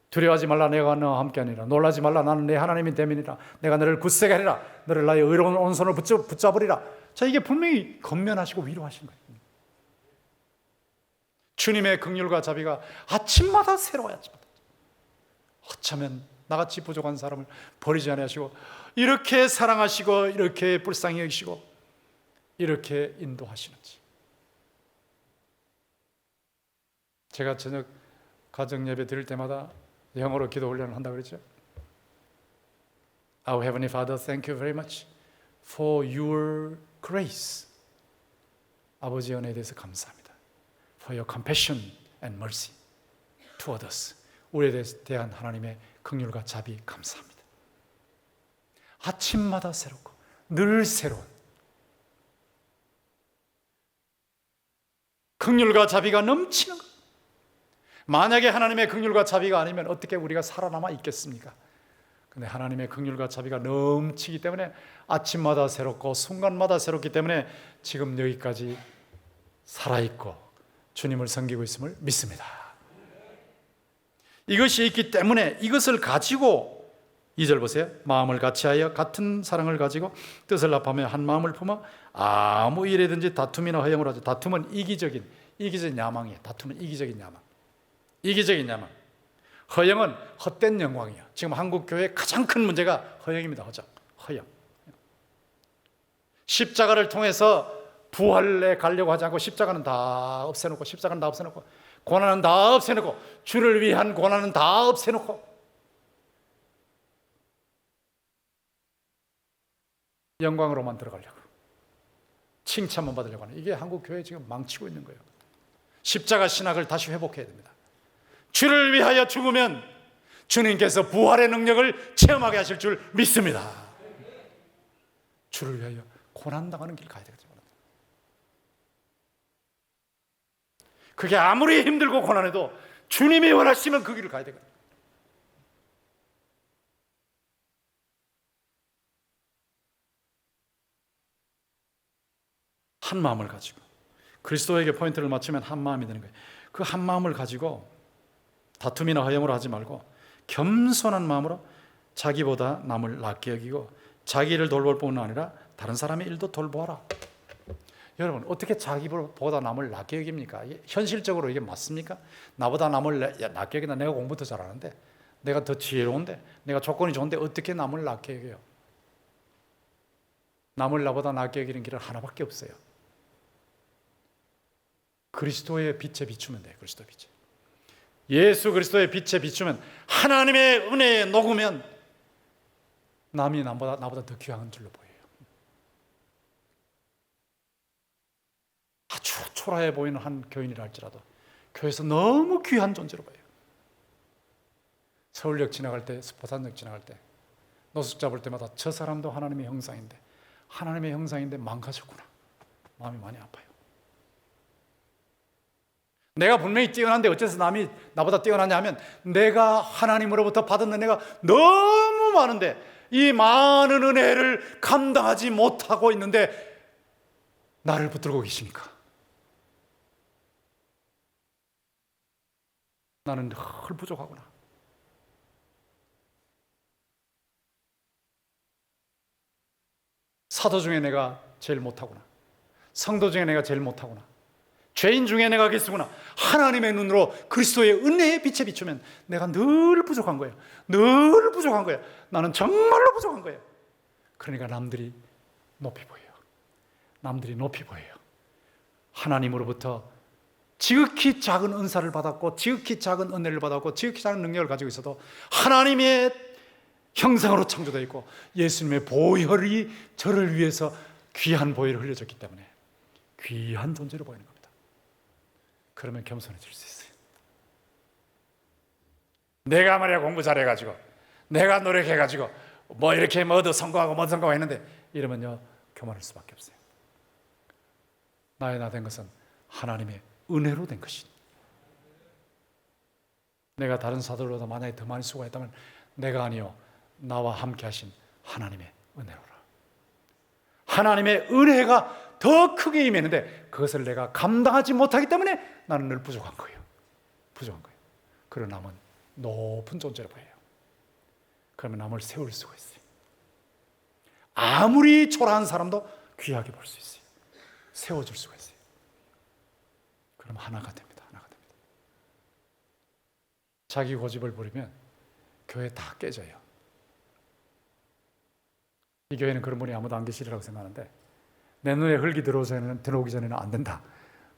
Speaker 2: 두려워하지 말라 내가 너와 함께 하니라, 놀라지 말라 나는 내 하나님이 됨이니라, 내가 너를 굳세게 하리라, 너를 나의 의로운 오른손을 붙잡으리라. 자, 이게 분명히 건면하시고 위로하신 거예요. 주님의 긍휼과 자비가 아침마다 새로워요. 어쩌면 나같이 부족한 사람을 버리지 아니하시고 이렇게 사랑하시고 이렇게 불쌍히 여기시고 이렇게 인도하시는지. 제가 저녁 가정 예배 드릴 때마다 영어로 기도 훈련을 한다고 그랬죠. Our Heavenly Father, thank you very much for your grace. 아버지의 은혜에 대해서 감사합니다. For your compassion and mercy toward us. 우리에 대한 하나님의 긍휼과 자비 감사합니다. 아침마다 새롭고 늘 새로운 긍휼과 자비가 넘치는 것. 만약에 하나님의 긍휼과 자비가 아니면 어떻게 우리가 살아남아 있겠습니까? 근데 하나님의 긍휼과 자비가 넘치기 때문에 아침마다 새롭고 순간마다 새롭기 때문에 지금 여기까지 살아있고 주님을 섬기고 있음을 믿습니다. 이것이 있기 때문에 이것을 가지고 2절 보세요. 마음을 같이하여 같은 사랑을 가지고 뜻을 합하며 한 마음을 품어 아무 일에든지 다툼이나 허영을 하죠. 다툼은 이기적인 야망이에요. 다툼은 이기적인 야망. 허영은 헛된 영광이에요. 지금 한국 교회의 가장 큰 문제가 허영입니다. 허영. 십자가를 통해서 부활에 가려고 하지 않고 십자가는 다 없애놓고 고난은 다 없애놓고 주를 위한 고난은 다 없애놓고 영광으로만 들어가려고, 칭찬만 받으려고 하는, 이게 한국 교회 지금 망치고 있는 거예요. 십자가 신학을 다시 회복해야 됩니다. 주를 위하여 죽으면 주님께서 부활의 능력을 체험하게 하실 줄 믿습니다. 주를 위하여 고난당하는 길 가야 되겠죠. 그게 아무리 힘들고 고난해도 주님이 원하시면 그 길을 가야 되거든요. 한 마음을 가지고 그리스도에게 포인트를 맞추면 한 마음이 되는 거예요. 그 한 마음을 가지고 다툼이나 허영으로 하지 말고 겸손한 마음으로 자기보다 남을 낫게 여기고 자기를 돌볼 뿐만 아니라 다른 사람의 일도 돌보아라. 여러분, 어떻게 자기보다 남을 낫게 여깁니까? 현실적으로 이게 맞습니까? 나보다 남을 낫게 여긴다. 내가 공부 더 잘하는데, 내가 더 지혜로운데, 내가 조건이 좋은데 어떻게 남을 낫게 여겨요? 남을 나보다 낫게 여기는 길은 하나밖에 없어요. 그리스도의 빛에 비추면 돼요. 그리스도의 빛에. 예수 그리스도의 빛에 비추면, 하나님의 은혜에 녹으면 남이 나보다 더 귀한 줄로 보여요. 아주 초라해 보이는 한 교인이라 할지라도 교회에서 너무 귀한 존재로 보여요. 서울역 지나갈 때, 부산역 지나갈 때 노숙 잡을 때마다 저 사람도 하나님의 형상인데 망가졌구나. 마음이 많이 아파요. 내가 분명히 뛰어난데 어째서 남이 나보다 뛰어나냐 하면 내가 하나님으로부터 받은 은혜가 너무 많은데 이 많은 은혜를 감당하지 못하고 있는데 나를 붙들고 계십니까? 나는 늘 부족하구나. 사도 중에 내가 제일 못하구나. 성도 중에 내가 제일 못하구나. 죄인 중에 내가 개수구나. 하나님의 눈으로 그리스도의 은혜의 빛에 비추면 내가 늘 부족한 거예요. 늘 부족한 거예요. 나는 정말로 부족한 거예요. 그러니까 남들이 높이 보여요. 남들이 높이 보여요. 하나님으로부터 지극히 작은 은사를 받았고 지극히 작은 은혜를 받았고 지극히 작은 능력을 가지고 있어도 하나님의 형상으로 창조되어 있고 예수님의 보혈이 저를 위해서 귀한 보혈을 흘려줬기 때문에 귀한 존재로 보이는 겁니다. 그러면 겸손해질 수 있어요. 내가 말이야 공부 잘해가지고 내가 노력해가지고 뭐 이렇게 뭐도 성공하고 뭐 성공하고 했는데 이러면요 교만할 수밖에 없어요. 나의 나 된 것은 하나님의 은혜로 된 것이. 내가 다른 사도들보다 만약에 더 많이 수고했다면 내가 아니요 나와 함께 하신 하나님의 은혜로라. 하나님의 은혜가 더 크게 임했는데 그것을 내가 감당하지 못하기 때문에 나는 늘 부족한 거예요. 부족한 거예요. 그러나 남은 높은 존재로 보여요. 그러면 남을 세울 수가 있어요. 아무리 초라한 사람도 귀하게 볼 수 있어요. 세워줄 수가 있어요. 그럼 하나가 됩니다. 하나가 됩니다. 자기 고집을 부리면 교회 다 깨져요. 이 교회는 그런 분이 아무도 안 계시리라고 생각하는데 내 눈에 흙이 들어오기 전에는 안 된다.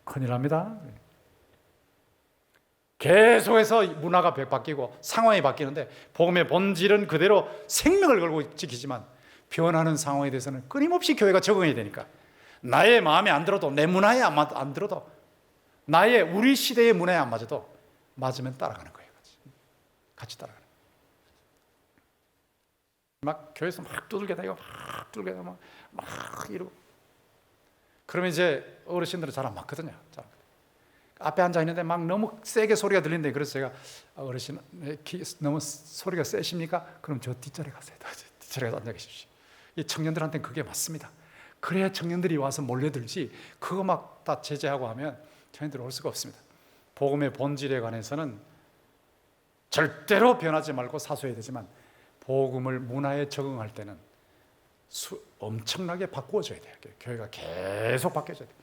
Speaker 2: 큰일 납니다. 계속해서 문화가 바뀌고 상황이 바뀌는데 복음의 본질은 그대로 생명을 걸고 지키지만 변하는 상황에 대해서는 끊임없이 교회가 적응해야 되니까 나의 마음에 안 들어도 내 문화에 안 들어도 나의 우리 시대의 문화에 안 맞아도 맞으면 따라가는 거예요. 같이 따라가는 거예요. 막 교회에서 막 두들겨 대고 막 두들겨 대고 막 이러고 그러면 이제 어르신들은 잘 안 맞거든요. 앞에 앉아 있는데 막 너무 세게 소리가 들린대. 그래서 제가 어르신 너무 소리가 세십니까? 그럼 저 뒷자리에 가세요. 뒷자리에 앉아 계십시오. 이 청년들한테는 그게 맞습니다. 그래야 청년들이 와서 몰려들지 그거 막 다 제재하고 하면 청년들이 올 수가 없습니다. 복음의 본질에 관해서는 절대로 변하지 말고 사수해야 되지만 복음을 문화에 적응할 때는 엄청나게 바꾸어져야 돼요. 교회가 계속 바뀌어져야 돼요.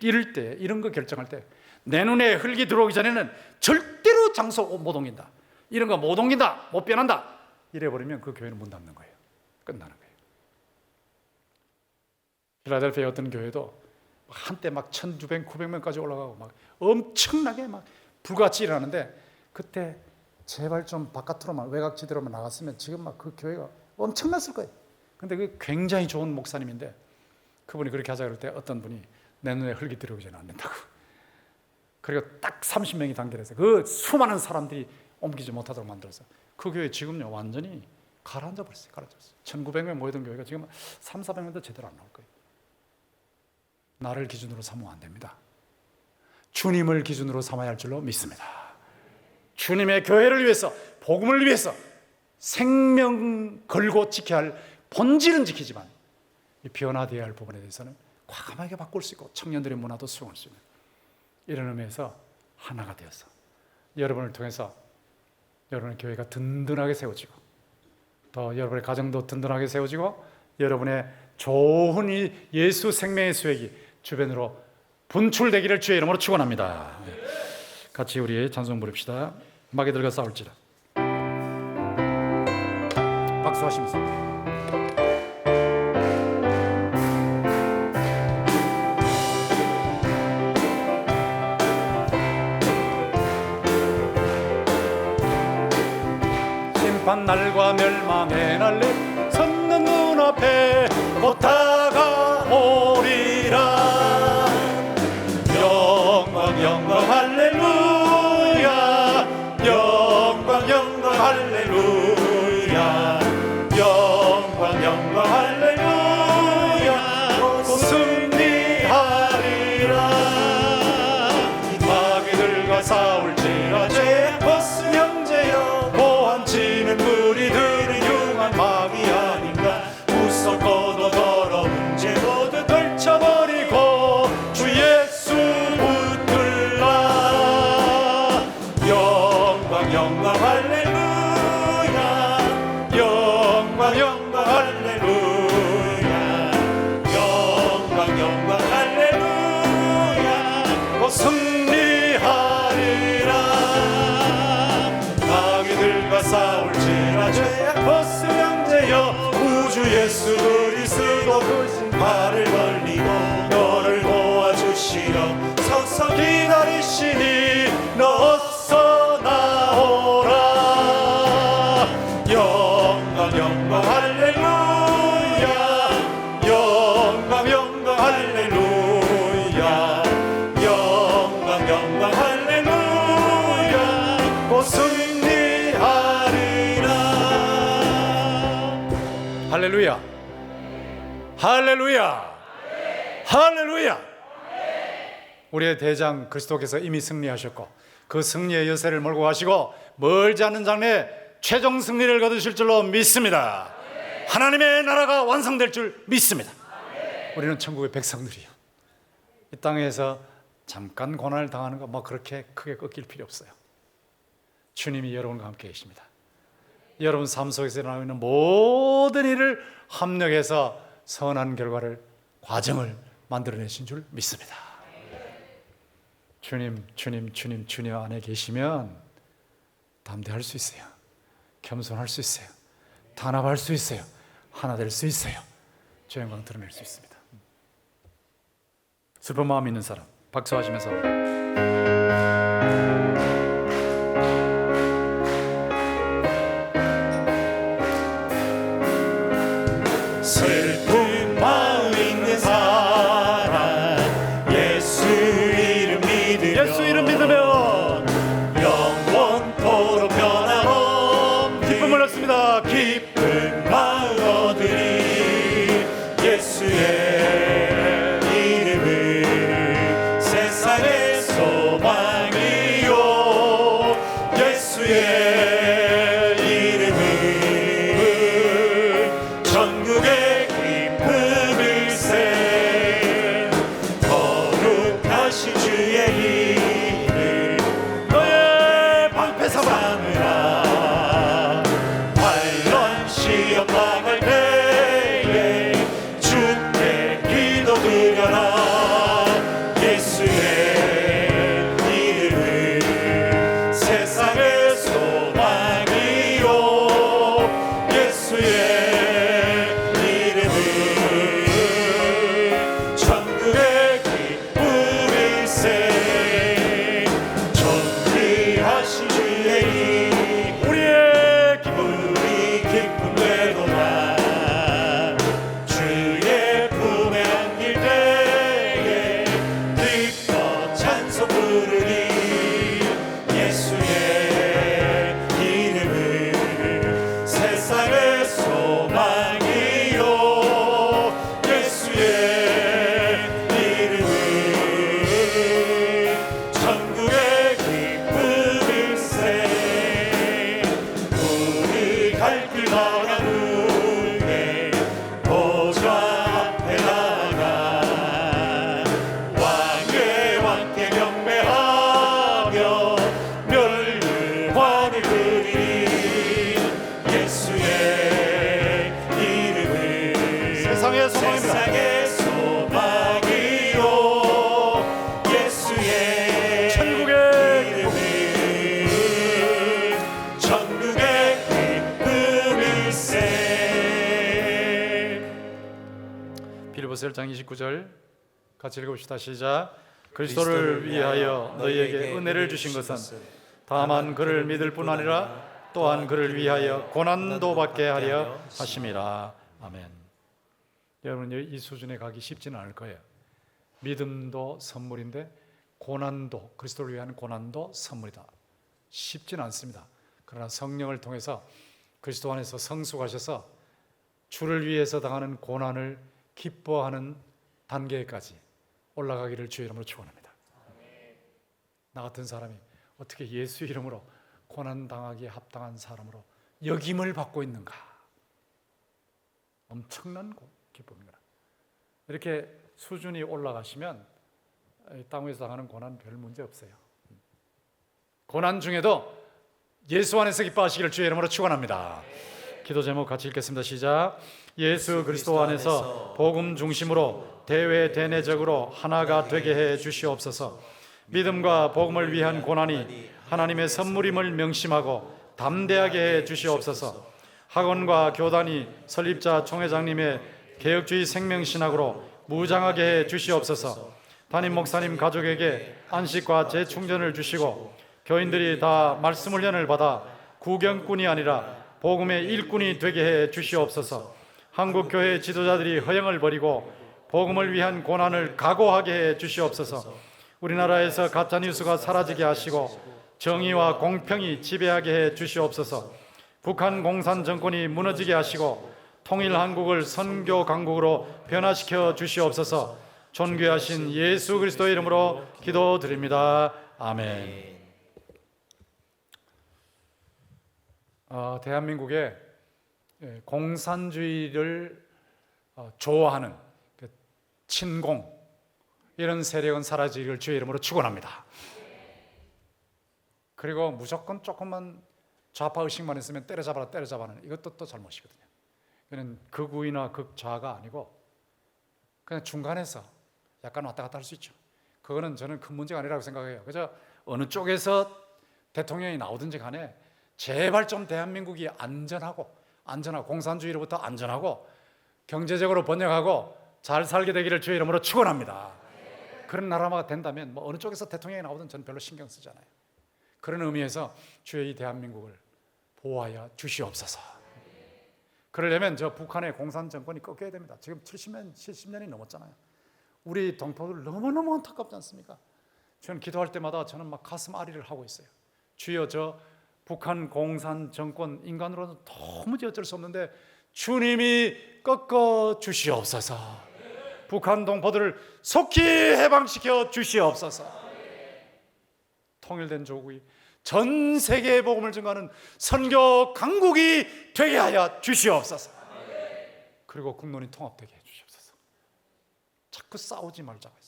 Speaker 2: 이럴 때 이런 거 결정할 때 내 눈에 흙이 들어오기 전에는 절대로 장소 못 옮긴다. 이런 거 못 옮긴다. 못 변한다. 이래버리면 그 교회는 문 닫는 거예요. 끝나는 거예요. 필라델피아 어떤 교회도 한때 막 1,200, 900명까지 올라가고 막 엄청나게 막 불같이 일어나는데 그때 제발 좀 바깥으로만 외곽지대로만 나갔으면 지금 막 그 교회가 엄청났을 거예요. 근데 그 굉장히 좋은 목사님인데 그분이 그렇게 하자 그럴 때 어떤 분이 내 눈에 흙이 들어오기 전에 안 된다고. 그리고 딱 30명이 단결해서 그 수많은 사람들이 옮기지 못하도록 만들어서 그 교회 지금요 완전히 가라앉아 버렸어요. 가라앉았어요. 1,900명 모이던 교회가 지금 300~400명도 제대로 안 나올 거예요. 나를 기준으로 삼으면 안 됩니다. 주님을 기준으로 삼아야 할 줄로 믿습니다. 주님의 교회를 위해서 복음을 위해서 생명 걸고 지켜야 할 본질은 지키지만 변화되어야 할 부분에 대해서는 과감하게 바꿀 수 있고 청년들의 문화도 수용할 수 있는 이런 의미에서 하나가 되어서 여러분을 통해서 여러분의 교회가 든든하게 세워지고 또 여러분의 가정도 든든하게 세워지고 여러분의 좋은 이 예수 생명의 수액이 주변으로 분출되기를 주의 이름으로 축원합니다. 같이 우리 찬송 부릅시다. 마귀들과 싸울지라. 박수하시면서. 심판날과 멸망의 날에 섰는 눈앞에 곧 다가오리라. 영광 영광 할렐루야. 영광 영광 할렐루야. 영광 영광 할렐루야. 곧 승리하리라. 영광 할렐루야. 영광 영광 할렐루야. 영광 영광 할렐루야. 곧 승리하리라. 마귀들과 싸울지라 죄악 벗으 형제여. 우주 예수 그리스도 그 발을 벌리고 너를 도와주시려 서서 기다리시니 너 어서 나오라. 영광 영광 할렐루야. 영광 영광 할렐루야. 영광 영광 할렐루야. 곧 승리하리라. 할렐루야. 할렐루야. 할렐루야. 우리의 대장 그리스도께서 이미 승리하셨고 그 승리의 여세를 몰고 가시고 멀지 않은 장래에 최종 승리를 거두실 줄로 믿습니다. 하나님의 나라가 완성될 줄 믿습니다. 우리는 천국의 백성들이요, 이 땅에서 잠깐 고난을 당하는 거 뭐 그렇게 크게 꺾일 필요 없어요. 주님이 여러분과 함께 계십니다. 여러분 삶 속에서 일어나고 있는 모든 일을 합력해서 선한 결과를, 과정을 만들어내신 줄 믿습니다. 주님 안에 계시면 담대할 수 있어요. 겸손할 수 있어요. 단합할 수 있어요. 하나 될 수 있어요. 주 영광 드러낼 수 있습니다. 슬픈 마음 있는 사람 박수하시면서 슬픈 마음 있는 사람 예수 이름 믿으면 영원토록 변함없는 기쁨을 얻습니다. 기쁜 마음 얻으리. 예수의 이름은 세상의 소망이요. 예수의 이름은 전국의 기쁨일세. 거룩하신 주의 이름 너의 방패 삼으라. 환란 시험 당할 때에 주께 기도드려라. 예수의 이름은 세상의 소망이요. 예수의 이름은 천국의 기쁨일세. 존귀하신 주의 이름 우리의 기쁨 되도다. 주의 품에 안길 때에 기뻐 찬송 부르리. 예수의 이름은 세상의 소망이요. 예수의 이름은 천국의 기쁨일세. 우리 갈 길 나가 후에 보좌 앞에 나가 왕의 왕께 경배하며 멸관을 드리리. 예수의 이름은 세상의 소망이요. 예수의 천국의 이름은 천국의 기쁨일세. 빌립보서 1장 29절 같이 읽읍시다. 시작. 그리스도를 위하여 너희에게 은혜를 주신 것은 다만 그를 믿을 뿐 아니라 또한 그를 위하여 고난도 받게 하려 하심이라. 아멘. 여러분 이 수준에 가기 쉽지는 않을 거예요. 믿음도 선물인데 고난도, 그리스도를 위한 고난도 선물이다. 쉽지는 않습니다. 그러나 성령을 통해서 그리스도 안에서 성숙하셔서 주를 위해서 당하는 고난을 기뻐하는 단계까지 올라가기를 주의 이름으로 축원합니다. 나 같은 사람이 어떻게 예수 이름으로 고난당하기에 합당한 사람으로 역임을 받고 있는가? 엄청난 기쁨입니다. 이렇게 수준이 올라가시면 땅 위에서 당하는 고난 별 문제 없어요. 고난 중에도 예수 안에서 기뻐하시기를 주의 이름으로 축원합니다. 기도 제목 같이 읽겠습니다. 시작. 예수 그리스도 안에서 복음 중심으로 대외 대내적으로 하나가 되게 해 주시옵소서. 믿음과 복음을 위한 고난이 하나님의 선물임을 명심하고 담대하게 해 주시옵소서. 학원과 교단이 설립자 총회장님의 개혁주의 생명신학으로 무장하게 해 주시옵소서. 담임 목사님 가족에게 안식과 재충전을 주시고 교인들이 다 말씀 훈련을 받아 구경꾼이 아니라 복음의 일꾼이 되게 해 주시옵소서. 한국교회 지도자들이 허영을 버리고 복음을 위한 고난을 각오하게 해 주시옵소서. 우리나라에서 가짜뉴스가 사라지게 하시고 정의와 공평이 지배하게 해 주시옵소서. 북한 공산 정권이 무너지게 하시고 통일 한국을 선교 강국으로 변화시켜 주시옵소서. 존귀하신 예수 그리스도의 이름으로 기도드립니다. 아멘. 대한민국에 공산주의를 좋아하는 친공 이런 세력은 사라지기를 주의 이름으로 축원합니다. 그리고 무조건 조금만 좌파 의식만 있으면 때려잡아라 때려잡아는 이것도 또 잘못이거든요. 그는 극우이나 극좌가 아니고 그냥 중간에서 약간 왔다 갔다 할 수 있죠. 그거는 저는 큰 문제가 아니라고 생각해요. 그저 어느 쪽에서 대통령이 나오든지 간에 제발 좀 대한민국이 안전하고 공산주의로부터 안전하고 경제적으로 번영하고 잘 살게 되기를 주의 이름으로 축원합니다. 그런 나라가 된다면 뭐 어느 쪽에서 대통령이 나오든 저는 별로 신경 쓰잖아요. 그런 의미에서 주의 이 대한민국을 보호하여 주시옵소서. 그러려면 저 북한의 공산 정권이 꺾여야 됩니다. 지금 70년이 넘었잖아요. 우리 동포들 너무너무 안타깝지 않습니까? 저는 기도할 때마다 저는 막 가슴 아리를 하고 있어요. 주여 저 북한 공산 정권 인간으로는 도무지 어쩔 수 없는데 주님이 꺾어 주시옵소서. 북한 동포들을 속히 해방시켜 주시옵소서. 통일된 조국이 전 세계에 복음을 전가하는 선교 강국이 되게 하여 주시옵소서. 그리고 국론이 통합되게 해 주시옵소서. 자꾸 싸우지 말자고요.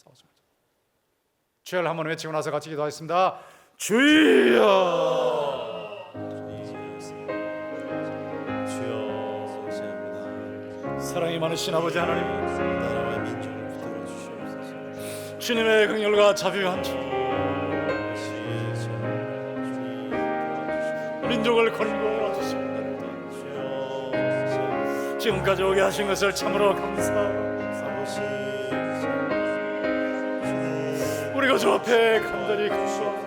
Speaker 2: 주여를 한번 외치고 나서 같이 기도하겠습니다. 주여. 사랑이 많으신 아버지 하나님,
Speaker 3: 나라와 민족을 붙들어 주시옵소서.
Speaker 2: 주님의 긍휼과 자비와 함께 민족을 건국하여 주십니다. 지금까지 오게 하신 것을 참으로 감사하고 우리가 주 앞에 간절히 감사합니다.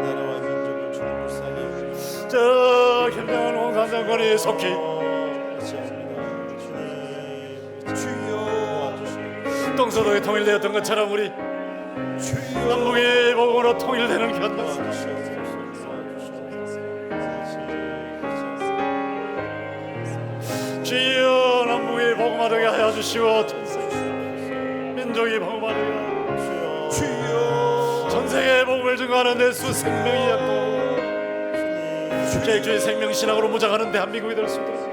Speaker 3: 나라와 민족을 주님 불쌍히 여기시옵소서.
Speaker 2: 저 현명한 공산 정권이 속히 동서도에 통일되었던 것처럼 우리 남북이 복음으로 통일되는 견다 주여 남북이 복음하게 하여 주시고 민족이 복음하게 하여 주여 전세계에 복음을 증거하는 내 수 생명이 약도 주의 생명신학으로 무장하는 대한민국이 될 수 있도록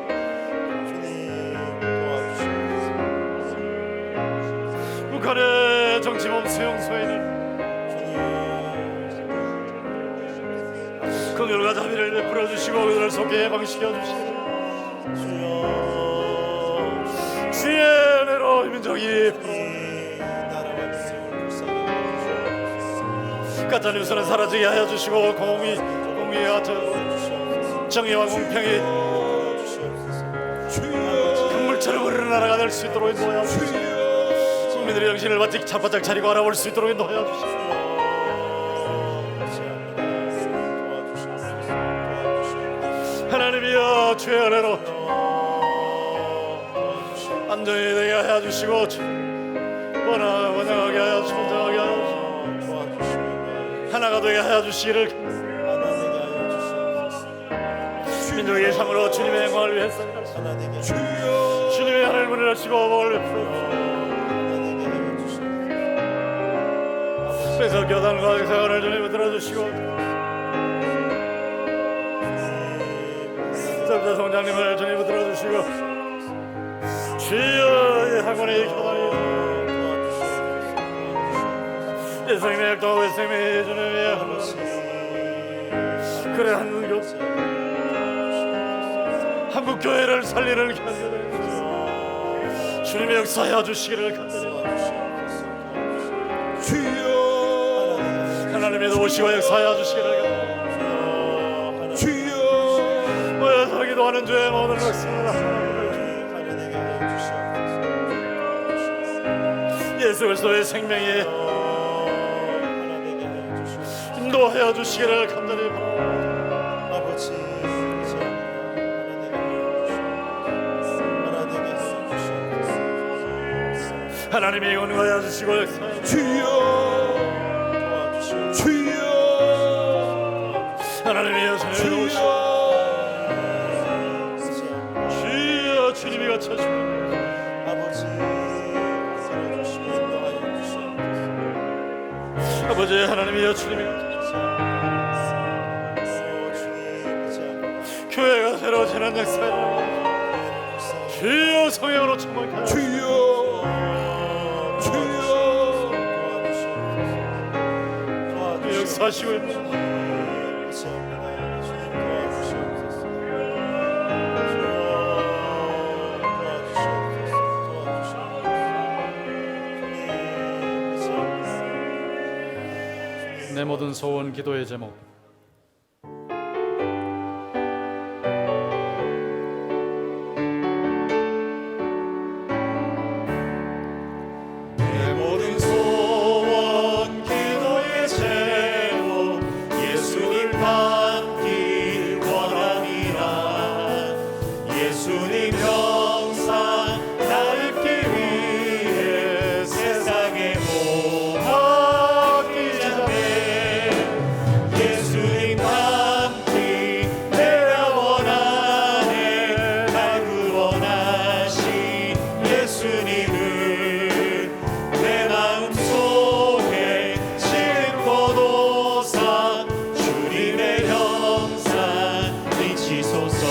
Speaker 2: 북한의 정치범 수용소에는 긍휼과 자비를 베풀어 주시고 그들을 속히 해방시켜 주시고 주의 은혜로 민족이 가짜뉴스는 사라지게 하여 주시고 공의와 정의와 공평이 강물처럼 흐르는 나라가 될 수 있도록 인도하여 주시고 국민들의 정신을 바짝 차리고 알아볼 수 있도록 인도하여 주시고 하나님이여 주의 은혜로 안전이 되게 하여 주시고 번영하게 하여 주시고 건강하게 하여 주시고 하나가 되게 하여 주시기를 민족의 삶으로 주님의 영광을 위해 살아가시고 주님의 하늘 문을 하시고 복을 베풀어 그래서 교단과 생활을 주님 들어주시고 전자 성장님을 주님 들어주시고 주여 학원의 교단이 예수님의 역동하고 예수님의 주님의 하늘
Speaker 1: 그래 한국 교회를 살리는 간절히 주님의 역사하여 주시기를 간절히 주여 하나님의 도우시고 역사하여 주시기를 간절히 주여 모여서 기도하는 주의 모든 역사를 예수 그리스도의 생명이 인도하여 주시기를 간절히 하나님이 인도하여 주시고 주여 주여 하나님의 여선을 놓으시고 주여 주님이 거쳐주시고 아버지 하나님이여 주님이 교회가 새로워지는 역사를 주여 성령으로 충만하여 주여 역사하시고 있는 내 모든 소원 기도의 제목 내 모든 소원 기도의 제목 예수님 받기 원합니다. 예수님 형상 닮기 위해 세상에 예수님 함께 내가 원하네 날 구원하신 예수님을 내 마음속에 심고도사 주님의 형상 비치소서.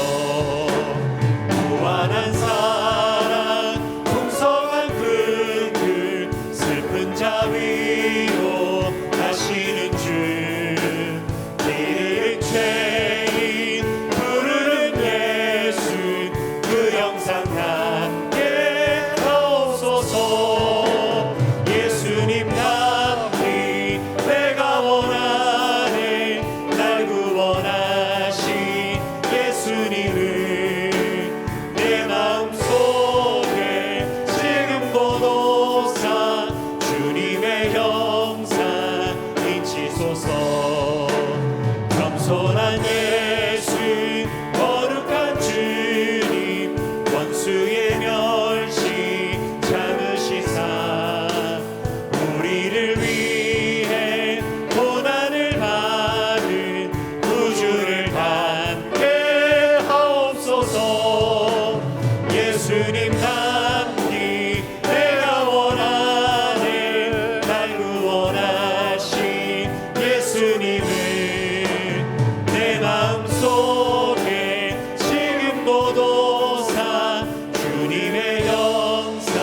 Speaker 1: 무한한 사랑 풍성한 그 슬픈 자 위로 가시는 주 죄인 부르는 예수 그 영상 함께 하옵소서. 예수님 남기 내가 원하네 날 구원하신 예수님을 내 마음속에 지금도 도사 주님의 형상 비치소서. 겸손한 예수 거룩한 주님 원수의 멸시 참으시사 우리를 위해 고난을 받은 구주를 함께 하옵소서. 예수님 남기 내가 원하네 날 구원하신 예수님을 내 마음속에 지금도 도사 주님의 형상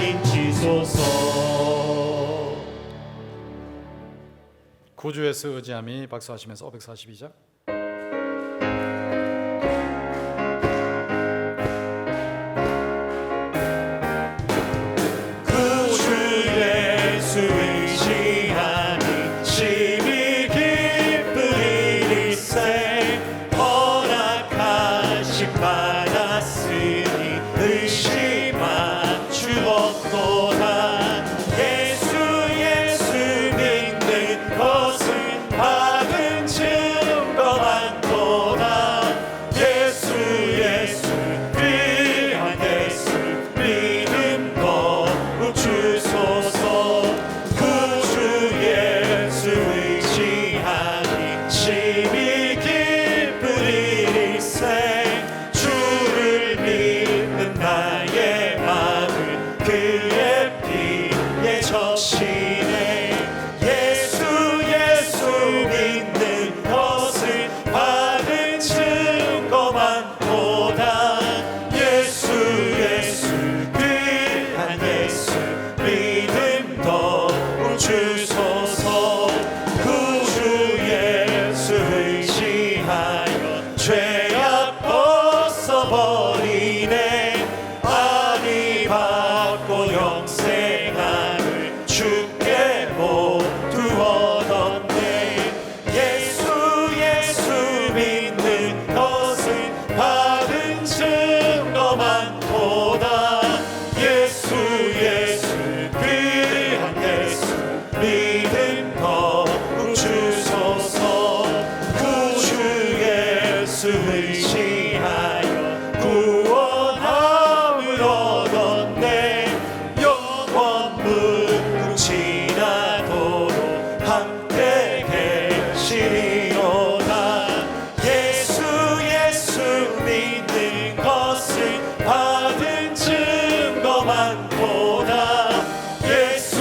Speaker 1: 인치소서. 구주에서 의지함이 박수하시면서 542장 구주에서 의지함이 심히 기쁘리세 허락하심 받았으니 의심한 주었도다. 예수 믿는 것은 받은 증거다.
Speaker 3: 예수 의지하여 구원함을 얻었네. 영원 문구 지나도록 함께 계시리로다. 예수 믿는 것을 받은 증거만 보다. 예수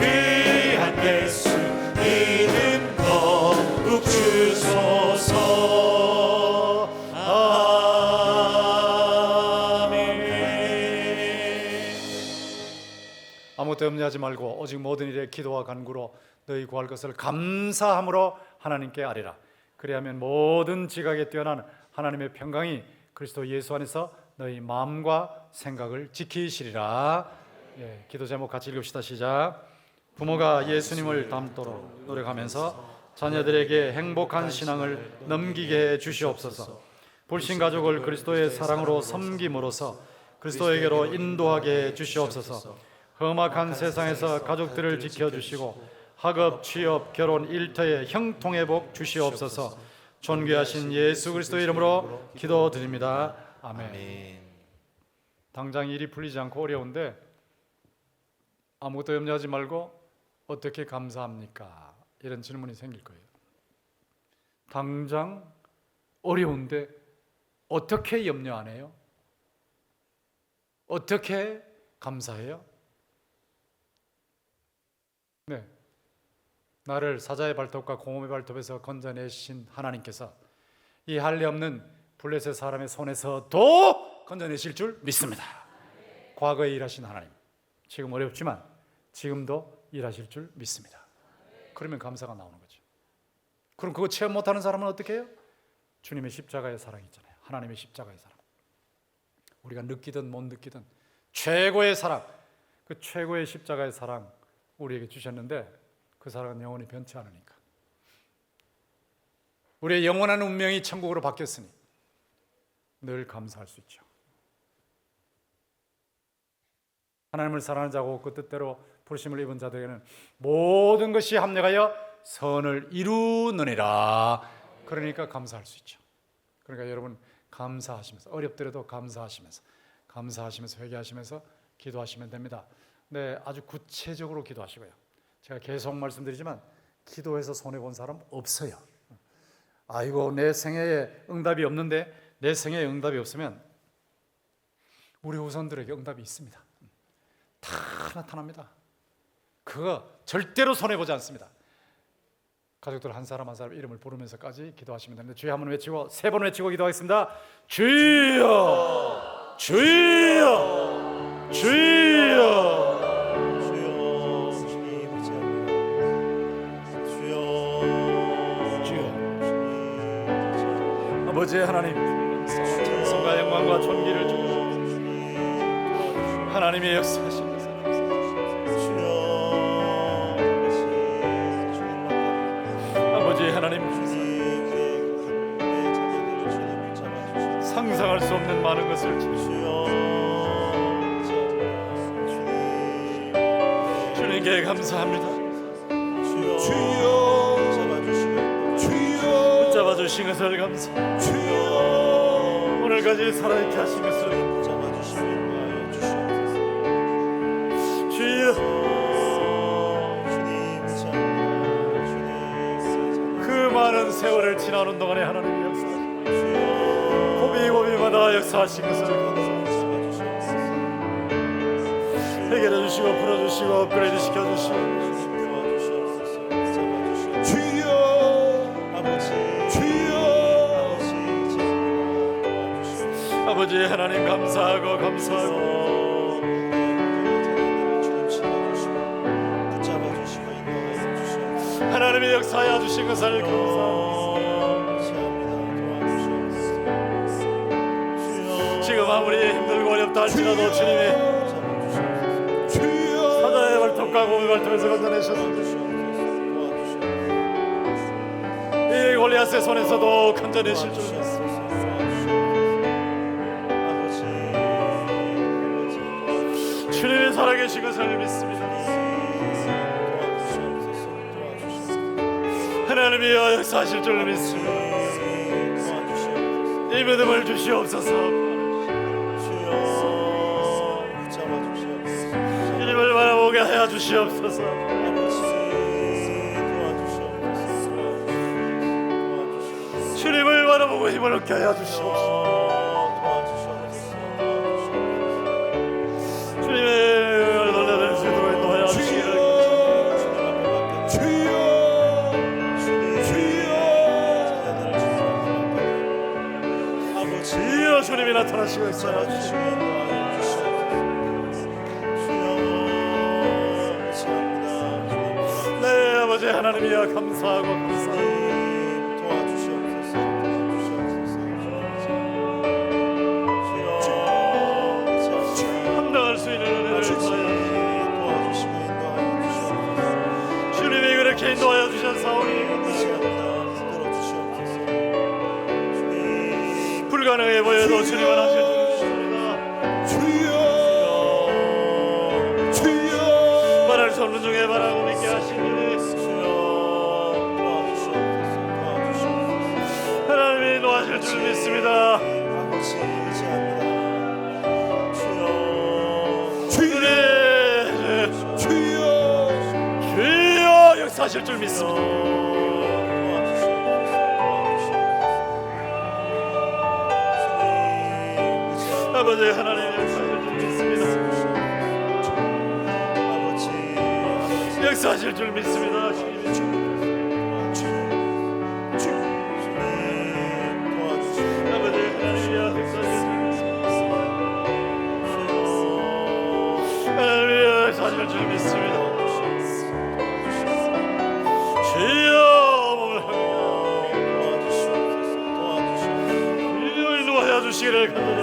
Speaker 3: 귀한 예수 믿음 더욱 주소서. 아멘.
Speaker 2: 아무것도 염려하지 말고 오직 모든 일에 기도와 간구로 너희 구할 것을 감사함으로 하나님께 아뢰라. 그리하면 모든 지각에 뛰어난 하나님의 평강이 그리스도 예수 안에서 너희 마음과 생각을 지키시리라. 예, 기도 제목 같이 읽읍시다. 시작. 부모가 예수님을 닮도록 노력하면서 자녀들에게 행복한 신앙을 넘기게 해 주시옵소서. 불신 가족을 그리스도의 사랑으로 섬김으로써 그리스도에게로 인도하게 해 주시옵소서. 험악한 세상에서 가족들을 지켜주시고 학업, 취업, 결혼, 일터에 형통의 복 주시옵소서. 존귀하신 예수 그리스도의 이름으로 기도드립니다. 아멘. 당장 일이 풀리지 않고 어려운데 아무것도 염려하지 말고 어떻게 감사합니까? 이런 질문이 생길 거예요. 당장 어려운데 어떻게 염려 안 해요? 어떻게 감사해요? 네, 나를 사자의 발톱과 공업의 발톱에서 건져내신 하나님께서 이 할례 없는 블레셋 사람의 손에서도 건져내실 줄 믿습니다. 과거에 일하신 하나님, 지금 어렵지만 지금도 일하실 줄 믿습니다. 그러면 감사가 나오는 거죠. 그럼 그거 체험 못하는 사람은 어떻게 해요? 주님의 십자가의 사랑이 있잖아요. 하나님의 십자가의 사랑, 우리가 느끼든 못 느끼든 최고의 사랑, 그 최고의 십자가의 사랑 우리에게 주셨는데 그 사랑은 영원히 변치 않으니까 우리의 영원한 운명이 천국으로 바뀌었으니 늘 감사할 수 있죠. 하나님을 사랑하는 자고 그 뜻대로 부르심을 입은 자들에게는 모든 것이 합력하여 선을 이루느니라. 그러니까 감사할 수 있죠. 그러니까 여러분 감사하시면서, 어렵더라도 감사하시면서 회개하시면서 기도하시면 됩니다. 네, 아주 구체적으로 기도하시고요. 제가 계속 말씀드리지만 기도해서 손해본 사람 없어요. 아이고, 내 생애에 응답이 없는데, 내 생애에 응답이 없으면 우리 후손들에게 응답이 있습니다. 다 나타납니다. 그거 절대로 손해보지 않습니다. 가족들 한 사람 한 사람 이름을 부르면서까지 기도하시면 됩니다. 주여 한번 외치고, 3번 외치고 기도하겠습니다. 주여, 주여, 주여. 아버지 하나님, 찬송과 영광과 존귀를 주고 하나님의 역사하신 아버지 하나님, 상상할 수 없는 많은 것을 주님께 감사합니다. 붙잡아주신 것을 감사합니다. 오늘까지 살아있게 하신 것을 주여, 그 많은 세월을 지나는 동안에 하나님의 역사하신 고비고비마다 역사하신 것을 해결해 주시고 풀어주시고 업그레이드 시켜주시고 아버지 하나님 감사하고 하나님의 역사하여 주신 것을 감사합니다. 지금 아무리 힘들고 어렵다 할지라도 주님이 사자의 발톱과 곰의 발톱에서 건져내셨습니다. 이 골리앗의 손에서도 건져내실 줄 믿습니다. 주님이 살아계신 것을 믿습니다. 하나님이여 역사하실 줄 믿습니다.
Speaker 1: 이 믿음을 주시옵소서.
Speaker 3: 주여 붙잡아 주시옵소서.
Speaker 1: 주님을 바라보게 하여 주시옵소서. 주님을 바라보고 힘을 얻게 하여 주시옵소서. 주님의 놀라는 수도에 놓아야 주시기를. 주여 주님이 나타나시고 있어요. 네 아버지 하나님이여 감사하고 감사합니다. 감당할 수 있는 은혜를 주님이 그렇게 인도하여 주셨사오니 불가능해 보여도 주님은 하실 주여 말할 수 없는 중에 말하고 믿게 하시니 하나님이 인도하실 줄 믿습니다. 주여 역사하실 줄 믿습니다. 아버지 하나님 역사하실 줄 믿습니다. 역사하실 줄 믿습니다. 아버지 하나님이여 역사하실 줄 믿습니다. 하나님이여 역사하실 줄 믿습니다. 주여 몸을 인도하여 주시기를 간절히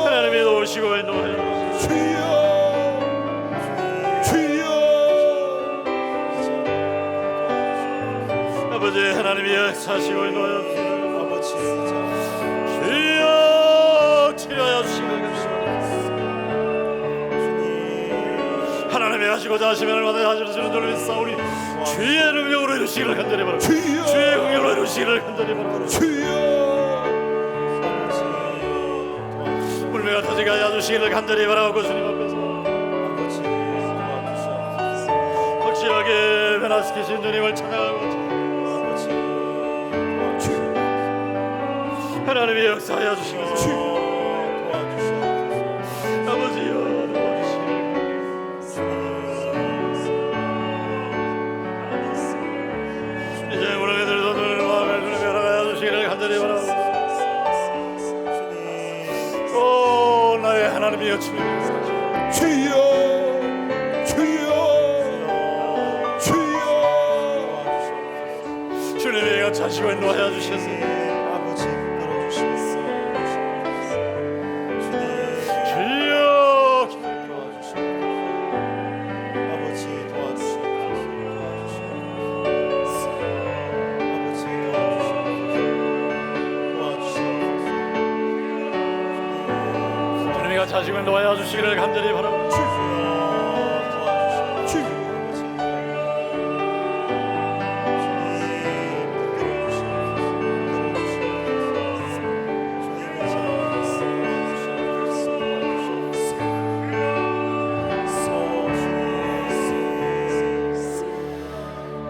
Speaker 1: 하나님이 도우시고 인도하여 아버지 하나님이 역사하시고 인도하여 주여 치료하여 주시기를 하나님이 하시고자 하시면 얼마나 하시는 줄 믿사오니 주의 능력으로 이루시기를 간절히 바랍니다. 주의 능력으로 이루시기를 간절히 바랍니다. 물매가 터지게 하여 주시기를 간절히 바라고 주님 앞에서 확실하게 변화시키신 주님을 찬양하고 하나님이 역사하여 주시면서 아버지여 이제 우리 애들도 눈을 마음에 주님이 허락하여 주시기를 간절히 바라고 오 나의 하나님이여 주님 주님이 같이 하시고 인도하여 주셨습니다. 자식을 놓아야 주시기를 간절히 바랍니다.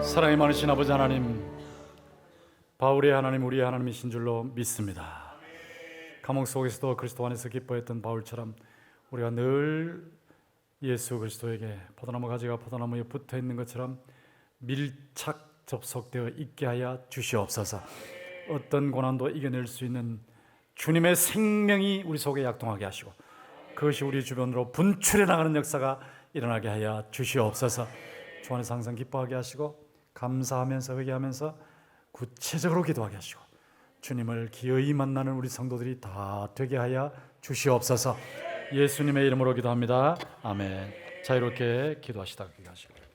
Speaker 1: 사랑이 많으신 아버지 하나님, 바울의 하나님, 우리의 하나님이신 줄로 믿습니다. 감옥 속에서도 그리스도 안에서 기뻐했던 바울처럼 우리가 늘 예수 그리스도에게 포도나무 가지가 포도나무에 붙어 있는 것처럼 밀착 접속되어 있게 하여 주시옵소서. 어떤 고난도 이겨낼 수 있는 주님의 생명이 우리 속에 약동하게 하시고 그것이 우리 주변으로 분출해 나가는 역사가 일어나게 하여 주시옵소서. 주 안에서 항상 기뻐하게 하시고 감사하면서 회개하면서 구체적으로 기도하게 하시고 주님을 기어이 만나는 우리 성도들이 다 되게 하여 주시옵소서. 예수님의 이름으로 기도합니다. 아멘. 자유롭게 기도하시다 하시고.